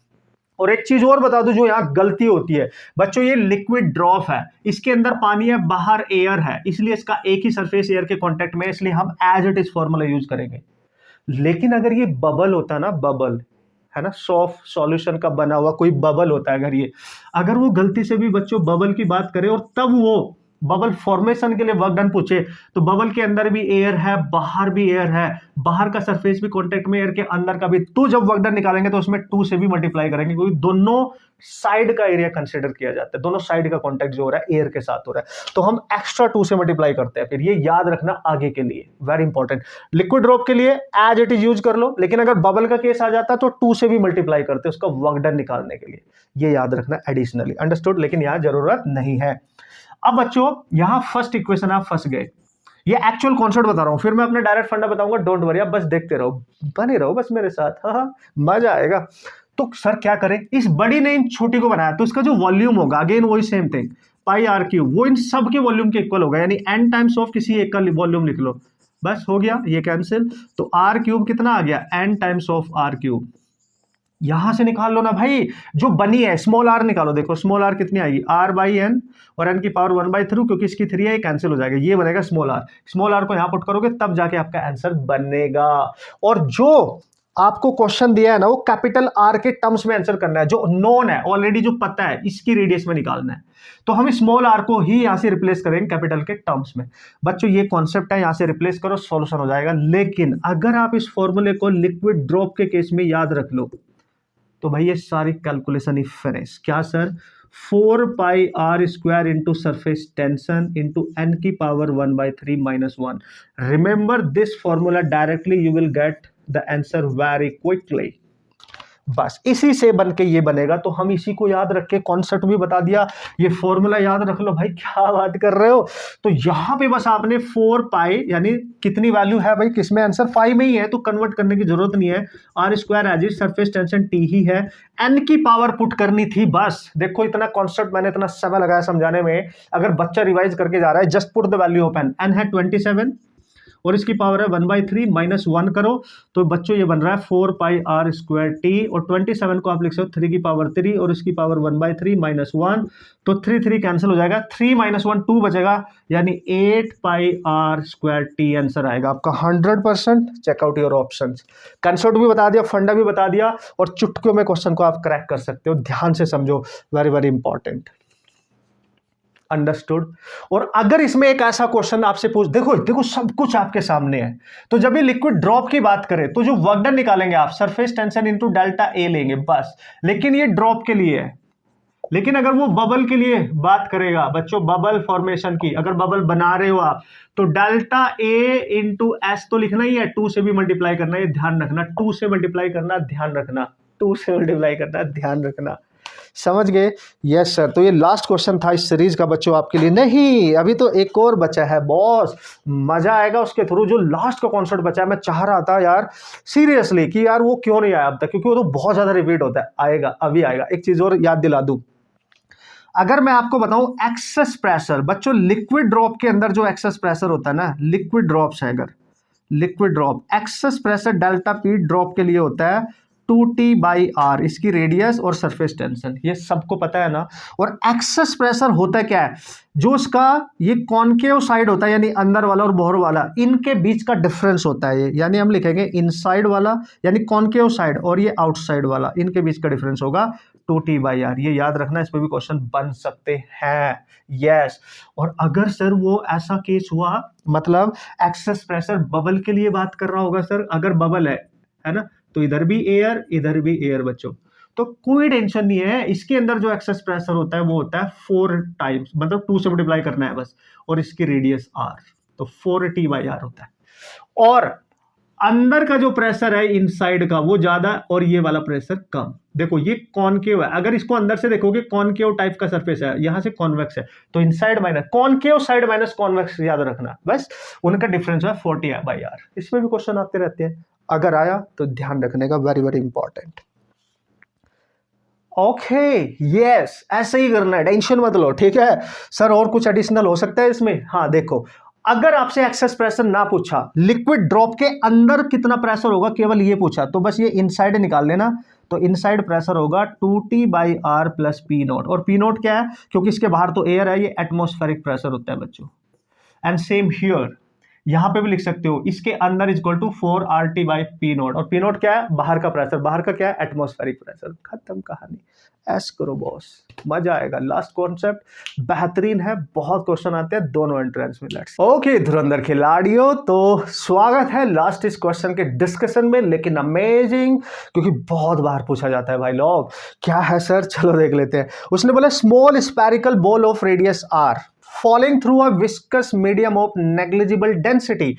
और एक चीज और बता दूं जो यहां गलती होती है बच्चों, ये लिक्विड ड्रॉप है, इसके अंदर पानी है बाहर एयर है, इसलिए इसका एक ही सरफेस एयर के कांटेक्ट में, इसलिए हम as it is formula use करेंगे। लेकिन अगर ये बबल होता ना, बबल है ना, सॉफ्ट सॉल्यूशन का बना हुआ कोई बबल होता है, अगर वो गलती से भी बच्चों बबल की बात करे और तब वो बबल फॉर्मेशन के लिए वर्क डन पूछे, तो बबल के अंदर भी एयर है बाहर भी एयर है, बाहर का सरफेस भी कांटेक्ट में एयर के अंदर का भी, तो जब वर्क डन निकालेंगे तो उसमें 2 से भी मल्टीप्लाई करेंगे, क्योंकि दोनों साइड का एरिया कंसीडर किया जाता है, दोनों साइड का कांटेक्ट जो हो रहा है एयर के साथ हो रहा है, तो हम एक्स्ट्रा 2 से मल्टीप्लाई करते हैं। फिर ये याद रखना आगे के लिए, वेरी इंपॉर्टेंट। लिक्विड ड्रॉप के लिए एज इट इज यूज कर लो, लेकिन अगर बबल का केस आ जाता है तो 2 से भी मल्टीप्लाई करते हैं उसका वर्क डन निकालने के लिए, ये याद रखना एडिशनली। अंडरस्टूड, लेकिन यहां जरूरत नहीं है। अब बच्चों यहां फर्स्ट इक्वेशन आप फंस गए, ये एक्चुअल कॉन्सेप्ट बता रहा हूं, फिर मैं अपने डायरेक्ट फंडा बताऊंगा, डोंट वरी, आप बस देखते रहो, बने रहो बस मेरे साथ, हाँ मजा आएगा। तो सर क्या करें, इस बड़ी ने इन छोटी को बनाया, तो इसका जो वॉल्यूम होगा अगेन वही सेम थिंग, πr³ वो इन सब के वॉल्यूम के इक्वल होगा, यानी n टाइम्स ऑफ किसी एक का वॉल्यूम लिख लो, बस हो गया ये कैंसिल। तो r³ कितना आ गया, n टाइम्स ऑफ r³, यहां से निकाल लो ना भाई, जो बनी है स्मॉल r निकालो, देखो स्मॉल r कितनी आएगी, r/n, और n की पावर 1/3, क्योंकि इसकी 3 है, कैंसिल हो जाएगा, ये बनेगा स्मॉल r। स्मॉल r को यहां पुट करोगे तब जाके आपका आंसर बनेगा। और जो आपको क्वेश्चन दिया है ना, वो कैपिटल R के टर्म्स में आंसर करना है, जो नोन है ऑलरेडी, जो पता है, इसकी रेडियस में निकालना है, तो हम स्मॉल r को ही यहां से रिप्लेस करेंगे कैपिटल के टर्म्स में। बच्चों ये कॉन्सेप्ट है, यहां से रिप्लेस करो, सॉल्यूशन हो जाएगा। लेकिन अगर आप इस फॉर्मूले को लिक्विड ड्रॉप के केस में याद रख लो, तो भाई ये सारी कैलकुलेशन ही फिनिश। क्या sir, 4πr² into surface tension into n की power 1/3 - 1। Remember this formula, directly you will get the answer very quickly. बस इसी से बन के ये बनेगा, तो हम इसी को याद रख के कॉन्सेप्ट भी बता दिया, ये फॉर्मूला याद रख लो। भाई क्या बात कर रहे हो, तो यहां पे बस आपने 4π, यानी कितनी वैल्यू है भाई, किसमें आंसर 5 में ही है, तो कन्वर्ट करने की जरूरत नहीं है, r² as is surface tension T ही है, n की पावर पुट करनी थी बस। देखो इतना कॉन्सेप्ट मैंने इतना समय लगाया समझाने में, अगर बच्चा रिवाइज करके जा रहा है, just put the value of n है 27 और इसकी पावर है 1/3 - 1 करो, तो बच्चों ये बन रहा है 4πr²T, और 27 को आप लिख सकते हो 3 की पावर 3 और इसकी पावर 1/3 - 1, तो 3 कैंसिल हो जाएगा, 3 - 1 2 बचेगा, यानी 8πr²T आंसर आएगा आपका 100%। चेकआउट योर ऑप्शंस, कंसेप्ट भी बता दिया, फंडा भी बता दिया, और चुटकियों में क्वेश्चन को आप क्रैक कर सकते हो, ध्यान से समझो, वेरी वेरी इंपॉर्टेंट। अंडरस्टूड। और अगर इसमें एक ऐसा क्वेश्चन आपसे पूछ, देखो देखो सब कुछ आपके सामने है, तो जब ये लिक्विड ड्रॉप की बात करें तो जो वर्क डन निकालेंगे आप surface tension into delta A लेंगे बस, लेकिन ये ड्रॉप के लिए है। लेकिन अगर वो बबल के लिए बात करेगा बच्चों, बबल फॉर्मेशन की, अगर बबल बना रहे हो आप, तो डेल्टा ए इंटू एस तो लिखना ही है, 2 से भी मल्टीप्लाई करना है, ध्यान रखना, 2 से मल्टीप्लाई करना, ध्यान रखना, 2 से मल्टीप्लाई करना, ध्यान रखना, समझ गए। यस सर, तो ये लास्ट क्वेश्चन था इस सीरीज का बच्चों आपके लिए। नहीं, अभी तो एक और बचा है बॉस, मजा आएगा उसके थ्रू। जो लास्ट का कॉन्सेप्ट बचा है, मैं चाह रहा था यार सीरियसली कि यार वो क्यों नहीं आया अब तक, क्योंकि वो तो बहुत ज्यादा रिपीट होता है, आएगा अभी आएगा। एक चीज और याद दिला दूं, अगर मैं आपको बताऊं एक्सेस प्रेशर, बच्चों लिक्विड ड्रॉप के अंदर जो एक्सेस प्रेशर होता है ना, लिक्विड ड्रॉप है, अगर liquid drop excess pressure delta P drop के लिए होता है 2T/R, इसकी रेडियस और सरफेस टेंशन, ये सबको पता है ना। और एक्सेस प्रेशर होता क्या है, जो इसका ये कॉनकेव साइड होता है, यानी अंदर वाला और बाहर वाला, इनके बीच का डिफरेंस होता है ये, यानी हम लिखेंगे इनसाइड वाला यानी कॉनकेव साइड, और ये आउटसाइड वाला, इनके बीच का डिफरेंस होगा 2T/R। ये याद रखना, इस पर भी क्वेश्चन बन सकते हैं। यस, और अगर सर वो ऐसा केस हुआ, मतलब एक्सेस प्रेशर बबल के लिए बात कर रहा होगा सर, अगर बबल है ना, तो इधर भी एयर इधर भी एयर बच्चों, तो कोई टेंशन नहीं है, इसके अंदर जो एक्सेस प्रेशर होता है वो होता है 4 टाइम्स, मतलब 2 से मल्टीप्लाई करना है बस, और इसकी रेडियस r, तो 4t/r होता है। और अंदर का जो प्रेशर है इनसाइड का वो ज्यादा और ये वाला प्रेशर कम। देखो ये कॉनकेव है, अगर इसको अंदर से देखोगे कॉनकेव टाइप का सरफेस है, यहां से कॉन्वेक्स है, तो inside minus concave side minus convex याद रखना, बस उनका डिफरेंस है 40/r। इसमें भी क्वेश्चन आते रहते हैं, अगर आया तो ध्यान रखने का, very very important. Okay yes, ऐसे ही करना है, टेंशन मत लो, ठीक है सर। और कुछ एडिशनल हो सकता है इसमें? हाँ देखो, अगर आपसे एक्सेस प्रेशर ना पूछा, लिक्विड ड्रॉप के अंदर कितना प्रेशर होगा केवल ये पूछा, तो बस ये इनसाइड निकाल लेना। तो इनसाइड प्रेशर होगा 2t/r प्लस पी नॉट। और पी नॉट क्या है, क्योंकि इसके बाहर तो एयर है, ये एटमॉस्फेरिक प्रेशर होता है बच्चों। एंड सेम हियर, यहां पे भी लिख सकते हो, इसके अंदर इक्वल टू 4RT/P नॉट। और पी नॉट क्या है, बाहर का प्रेशर, बाहर का क्या है, एटमॉस्फेरिक प्रेशर। खत्म कहानी, ऐस करो बॉस, मजा आएगा। लास्ट कॉन्सेप्ट बेहतरीन है, बहुत क्वेश्चन आते हैं दोनों एंट्रेंस में। लेट्स ओके धुरंधर खिलाड़ियों, तो स्वागत है लास्ट इस क्वेश्चन के डिस्कशन में, लेकिन अमेजिंग, क्योंकि बहुत बार पूछा जाता है भाई लोग। क्या है सर, चलो देख लेते हैं। उसने बोला small spherical ball of radius r falling through a viscous medium of negligible density।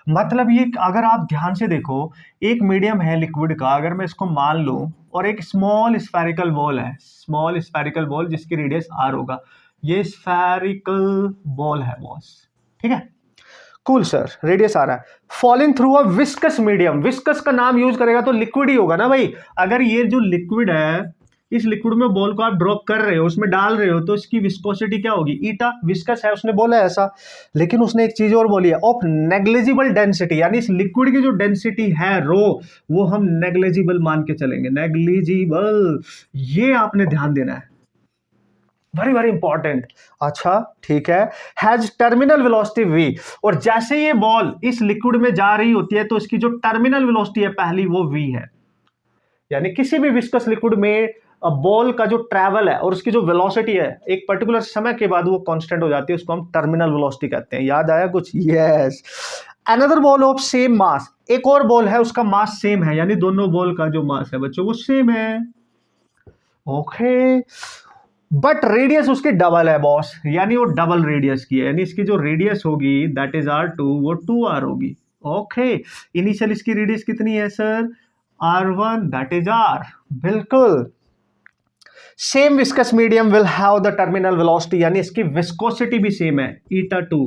मतलब ये, अगर आप ध्यान से देखो, एक मीडियम है लिक्विड का, अगर मैं इसको मान लूं, और एक स्मॉल स्फेरिकल बॉल है, स्मॉल स्फेरिकल बॉल जिसकी रेडियस r होगा, ये स्फेरिकल बॉल है बॉस, ठीक है। कूल सर, रेडियस आ रहा है, falling through a viscous medium. Viscous का नाम यूज करेगा तो लिक्विड ही होगा ना भाई। अगर ये जो लिक्विड है, इस लिक्विड में बॉल को आप ड्रॉप कर रहे हो, उसमें डाल रहे हो, तो इसकी विस्कोसिटी क्या होगी, ईटा। विस्कस है, उसने बोला है ऐसा, लेकिन उसने एक चीज और बोली है, ऑफ नेग्लिजिबल डेंसिटी, यानी इस लिक्विड की जो डेंसिटी है रो, वो हम नेग्लिजिबल मान के चलेंगे, नेग्लिजिबल। ये आपने ध्यान देना है, वेरी वेरी इंपॉर्टेंट। अच्छा ठीक है, हैज टर्मिनल वेलोसिटी v। और जैसे ये बॉल इस लिक्विड में जा रही होती है, तो इसकी जो टर्मिनल वेलोसिटी है पहली, वो v है। यानी किसी भी विस्कस लिक्विड में बॉल का जो ट्रैवल है और उसकी जो वेलोसिटी है, एक पर्टिकुलर समय के बाद वो कांस्टेंट हो जाती है, उसको हम टर्मिनल वेलोसिटी कहते हैं। याद आया कुछ? Yes. Another ball of same mass, एक और बॉल है उसका मास सेम है, यानी दोनों बॉल का जो मास है बच्चों वो सेम है। ओके, बट रेडियस उसकी डबल है बॉस, यानी वो डबल रेडियस की है, यानी इसकी जो रेडियस होगी दैट इज r2, वो 2r होगी। ओके, इनिशियल इसकी रेडियस कितनी है sir, r1, that is r। बिल्कुल। Same viscous medium will have the terminal velocity, यानी इसकी विस्कोसिटी भी सेम है, ईटा2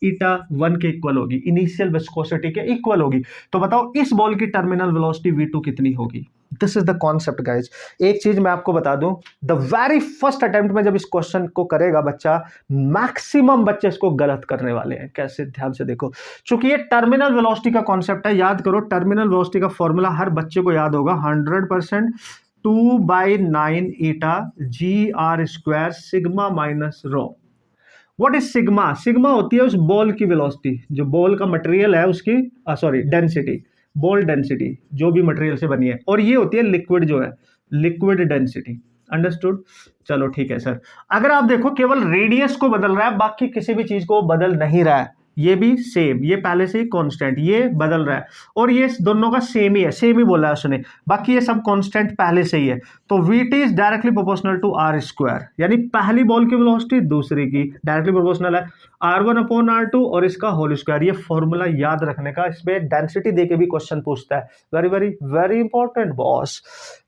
ईटा1 के इक्वल होगी, इनिशियल विस्कोसिटी के इक्वल होगी। तो बताओ इस बॉल की टर्मिनल वेलोसिटी v2 कितनी होगी? This is the concept guys. एक चीज मैं आपको बता दूं, द वेरी फर्स्ट अटेम्प्ट में जब इस क्वेश्चन को करेगा बच्चा, मैक्सिमम बच्चे इसको गलत करने वाले हैं। कैसे? ध्यान से देखो, चूंकि ये टर्मिनल वेलोसिटी का कॉन्सेप्ट है, याद करो टर्मिनल वेलोसिटी का फॉर्मूला हर बच्चे को याद होगा, 100% 2/9 ईटा gr² sigma minus rho. What is sigma? Sigma होती है उस बॉल की वेलोसिटी, जो बॉल का मटेरियल है उसकी, सॉरी डेंसिटी, बॉल डेंसिटी जो भी मटेरियल से बनी है, और ये होती है लिक्विड जो है, लिक्विड डेंसिटी। अंडरस्टूड? चलो ठीक है सर। अगर आप देखो केवल रेडियस को बदल रहा है, बाकी किसी भी चीज को बदल नहीं रहा है, ये भी सेम, ये पहले से ही कांस्टेंट, ये बदल रहा है, और ये दोनों का सेम ही है, सेम ही बोला है उसने, बाकी ये सब कांस्टेंट पहले से ही है। तो vt is directly proportional to r², यानी पहली बॉल की वेलोसिटी दूसरी की डायरेक्टली प्रोपोर्शनल है, r1/r2 और इसका होल स्क्वायर। ये फॉर्मूला याद रखने का, इसमें डेंसिटी देके भी क्वेश्चन पूछता है, very very very important boss.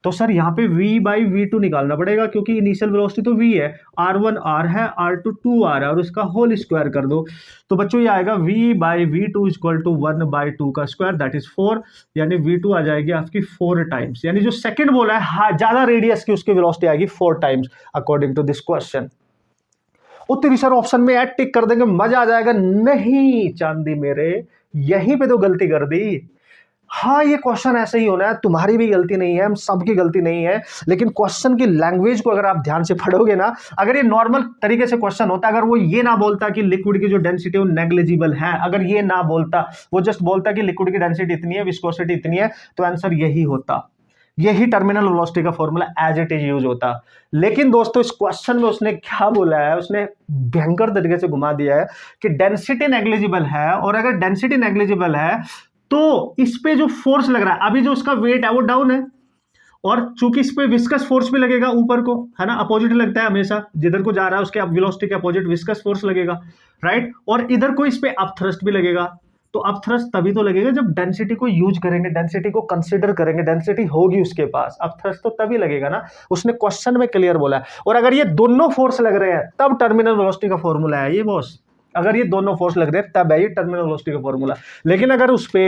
तो सर यहाँ पे v/v2 निकालना पड़ेगा, क्योंकि इनिशियल वेलोसिटी तो v है, r1 r है, r2 2r है, और इसका होल स्क्वायर कर दो, तो बच्चों ये आएगा v/v2 इक्वल टू 1/2 का स्क्वायर, दैट इज 4, यानी v2 आ जाएगी आपकी 4 टाइम्स, यानी जो सेकंड बोला है ज्यादा रेडियस की, उसकी वेलोसिटी आएगी 4 times according to this question. उत्तरी सर ऑप्शन में ऐड टिक कर देंगे, मजा आ जाएगा। नहीं चांदी मेरे, यहीं पे तो गलती कर दी। हाँ ये क्वेश्चन ऐसे ही होना है, तुम्हारी भी गलती नहीं है, हम सबकी गलती नहीं है, लेकिन क्वेश्चन की लैंग्वेज को अगर आप ध्यान से पढ़ोगे ना, अगर ये नॉर्मल तरीके से क्वेश्चन होता, अगर वो ये ना बोलता कि लिक्विड की जो डेंसिटी है वो नेग्लिजिबल है, अगर ये ना बोलता, वो जस्ट बोलता कि लिक्विड की डेंसिटी इतनी है, विस्कोसिटी इतनी है, तो आंसर यही होता, यही टर्मिनल वेलोसिटी का formula as it is use होता। लेकिन दोस्तों इस क्वेश्चन में उसने क्या बोला है, उसने भयंकर तरीके से घुमा दिया है कि डेंसिटी नेग्लिजिबल है, और अगर डेंसिटी नेग्लिजिबल है तो इस पे जो फोर्स लग रहा है, अभी जो उसका वेट है वो डाउन है, और चूंकि इस पे विस्कस फोर्स भी लगेगा ऊपर को, है ना, अपोजिट लगता है हमेशा, जिधर को जा रहा है उसके वेलोसिटी के अपोजिट विस्कस फोर्स लगेगा, राइट। और इधर को इस पे अप थ्रस्ट भी लगेगा। तो अप थ्रस्ट तभी तो लगेगा जब डेंसिटी को यूज करेंगे, डेंसिटी को कंसीडर करेंगे, डेंसिटी होगी उसके पास, अप थ्रस्ट तो तभी लगेगा ना। उसने क्वेश्चन में क्लियर बोला है। और अगर ये दोनों फोर्स लग रहे हैं तब टर्मिनल वेलोसिटी का फॉर्मूला है ये बॉस। अगर ये दोनों फोर्स लग रहे हैं तब है ये टर्मिनल वेलोसिटी का फॉर्मूला। लेकिन अगर उस पे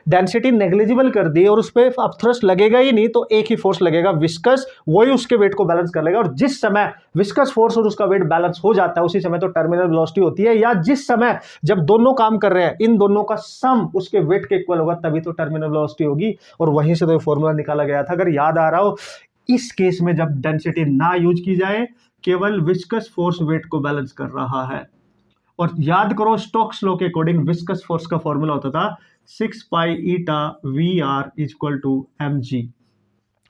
डेंसिटी नेग्लिजिबल कर दी और उस पे अप थ्रस्ट लगेगा ही नहीं, तो एक ही फोर्स लगेगा विस्कस, वही उसके वेट को बैलेंस कर लेगा। और जिस समय विस्कस फोर्स और उसका वेट बैलेंस हो जाता है उसी समय तो टर्मिनल वेलोसिटी होती है। या जिस समय जब दोनों काम कर रहे हैं इन दोनों का सम उसके वेट के इक्वल होगा तभी तो टर्मिनल वेलोसिटी होगी। और वहीं से तो ये फॉर्मूला निकाला गया था, अगर याद आ रहा हो। इस केस में जब डेंसिटी ना यूज की जाए, केवल विस्कस फोर्स वेट को बैलेंस कर रहा है। और याद करो स्टोक्स लॉ के अकॉर्डिंग विस्कस फोर्स का फॉर्मूला होता था 6 pi eta v r equal to m g.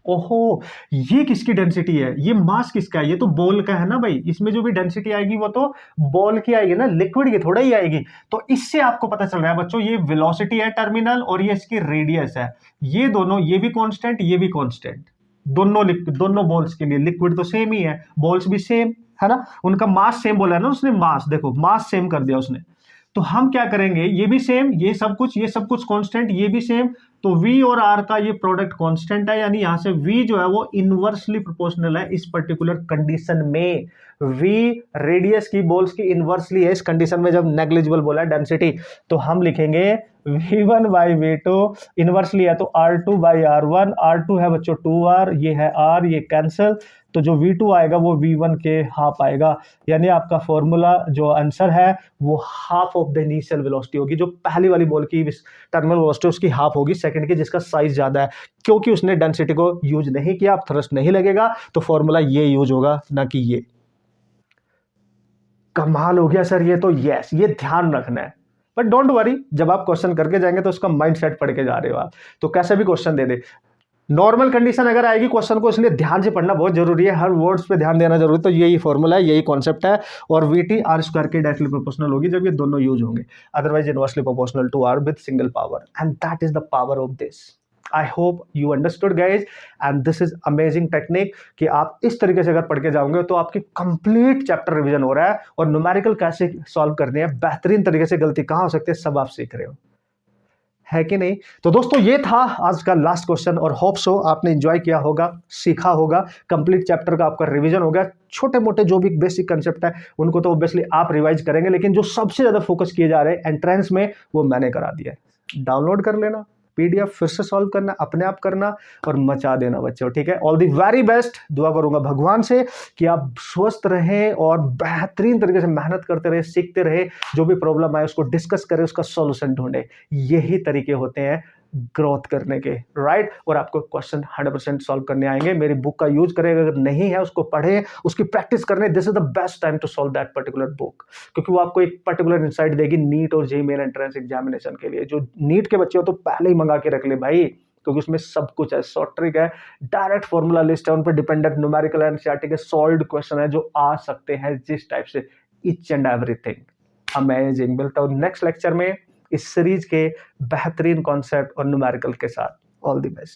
ओहो, ये किसकी डेंसिटी है, ये मास किसका है, ये तो बॉल का है ना भाई। इसमें जो भी डेंसिटी आएगी वो तो बॉल की आएगी ना, लिक्विड की थोड़ा ही आएगी। तो इससे आपको पता चल रहा है बच्चों, ये वेलोसिटी है टर्मिनल और ये इसकी रेडियस है। ये दोनों, ये भी कांस्टेंट ये भी कांस्टेंट, दोनों बॉल्स के लिए लिक्विड तो सेम ही है, बॉल्स भी सेम है ना, उनका मास सेम बोला है ना उसने, मास देखो मास सेम कर दिया उसने। तो हम क्या करेंगे, ये भी सेम, ये सब कुछ कांस्टेंट, ये भी सेम। तो V और R का ये प्रोडक्ट कांस्टेंट है, यानी यहां से V जो है वो इनवर्सली प्रोपोर्शनल है इस पर्टिकुलर कंडीशन में। V रेडियस की बॉल्स की इनवर्सली है इस कंडीशन में जब नेग्लिजिबल बोला है डेंसिटी। तो हम लिखेंगे V1 बाई V2, इनवर्सली है तो R2 बाई R1, R2 है बच्चों 2R, ये है R, ये कैंसिल। तो जो V2 आएगा वो V1 के हाफ आएगा, यानी आपका फॉर्मूला जो आंसर है वो half of the initial velocity होगी। जो पहली वाली बॉल की टर्मिनल वेलोसिटी उसकी हाफ होगी सेकंड की, जिसका साइज ज्यादा है, क्योंकि उसने डेंसिटी को यूज नहीं किया, अब थ्रस्ट नहीं लगेगा तो फॉर्मूला ये यूज होगा ना कि ये। कमाल हो गया सर ये तो, यस ये ध्यान रखना है। बट डोंट वरी, जब आप क्वेश्चन करके जाएंगे तो उसका माइंडसेट पढ़ के जा रहे हो आप, तो कैसे भी क्वेश्चन दे दे। नॉर्मल कंडीशन अगर आएगी क्वेश्चन को, इसलिए ध्यान से पढ़ना बहुत जरूरी है, हर वर्ड्स पे ध्यान देना जरूरी है। तो यही फॉर्मूला है, यही कॉन्सेप्ट है। और VT R स्क्वायर के डायरेक्टली प्रोपोर्शनल होगी जब ये दोनों यूज होंगे, otherwise inversely proportional to R with single power, and that is the power of this. I hope you understood guys, and this is amazing technique कि आप इस तरीके से अगर पढ़ के जाओगे तो आपकी कंप्लीट चैप्टर रिवीजन हो रहा है। और न्यूमेरिकल कैसे सॉल्व करने हैं बेहतरीन तरीके से, गलती कहाँ हो सकती है सब आप सीख रहे हो, है कि नहीं। तो दोस्तों ये था आज का लास्ट क्वेश्चन, और होप सो आपने एंजॉय किया होगा, सीखा होगा, कंप्लीट चैप्टर का आपका रिवीजन हो गया। छोटे मोटे जो भी बेसिक कंसेप्ट है उनको तो ऑब्वियसली आप रिवाइज करेंगे, लेकिन जो सबसे ज्यादा फोकस किए जा रहे हैं एंट्रेंस में वो मैंने करा दिया है। डाउनलोड कर लेना PDF, फिर से सॉल्व करना, अपने आप करना और मचा देना बच्चों, ठीक है। ऑल दी वेरी बेस्ट, दुआ करूंगा भगवान से कि आप स्वस्थ रहें और बेहतरीन तरीके से मेहनत करते रहे, सीखते रहे, जो भी प्रॉब्लम आए उसको डिस्कस करें, उसका सॉल्यूशन ढूंढे। यही तरीके होते हैं ग्रोथ करने के, राइट। और आपको क्वेश्चन 100% सॉल्व करने आएंगे। मेरी बुक का यूज करें, अगर नहीं है उसको पढ़ें, उसकी प्रैक्टिस करने, this is the best time to solve that particular book, क्योंकि वो आपको एक पर्टिकुलर इंसाइट देगी नीट और JEE मेन एंट्रेंस एग्जामिनेशन के लिए। जो नीट के बच्चे हो तो पहले ही मंगा के रख ले भाई, क्योंकि उसमें सब कुछ है, शॉर्ट ट्रिक है, डायरेक्ट फॉर्मूला लिस्ट है, उन पर डिपेंडेंट न्यूमेरिकल एनसीईआरटी के सॉल्व्ड क्वेश्चन है जो आ सकते हैं जिस टाइप से, ईच एंड एवरीथिंग अमेजिंग। मिलता हूं नेक्स्ट लेक्चर में इस सीरीज के बेहतरीन कॉन्सेप्ट और न्यूमेरिकल के साथ। All the best.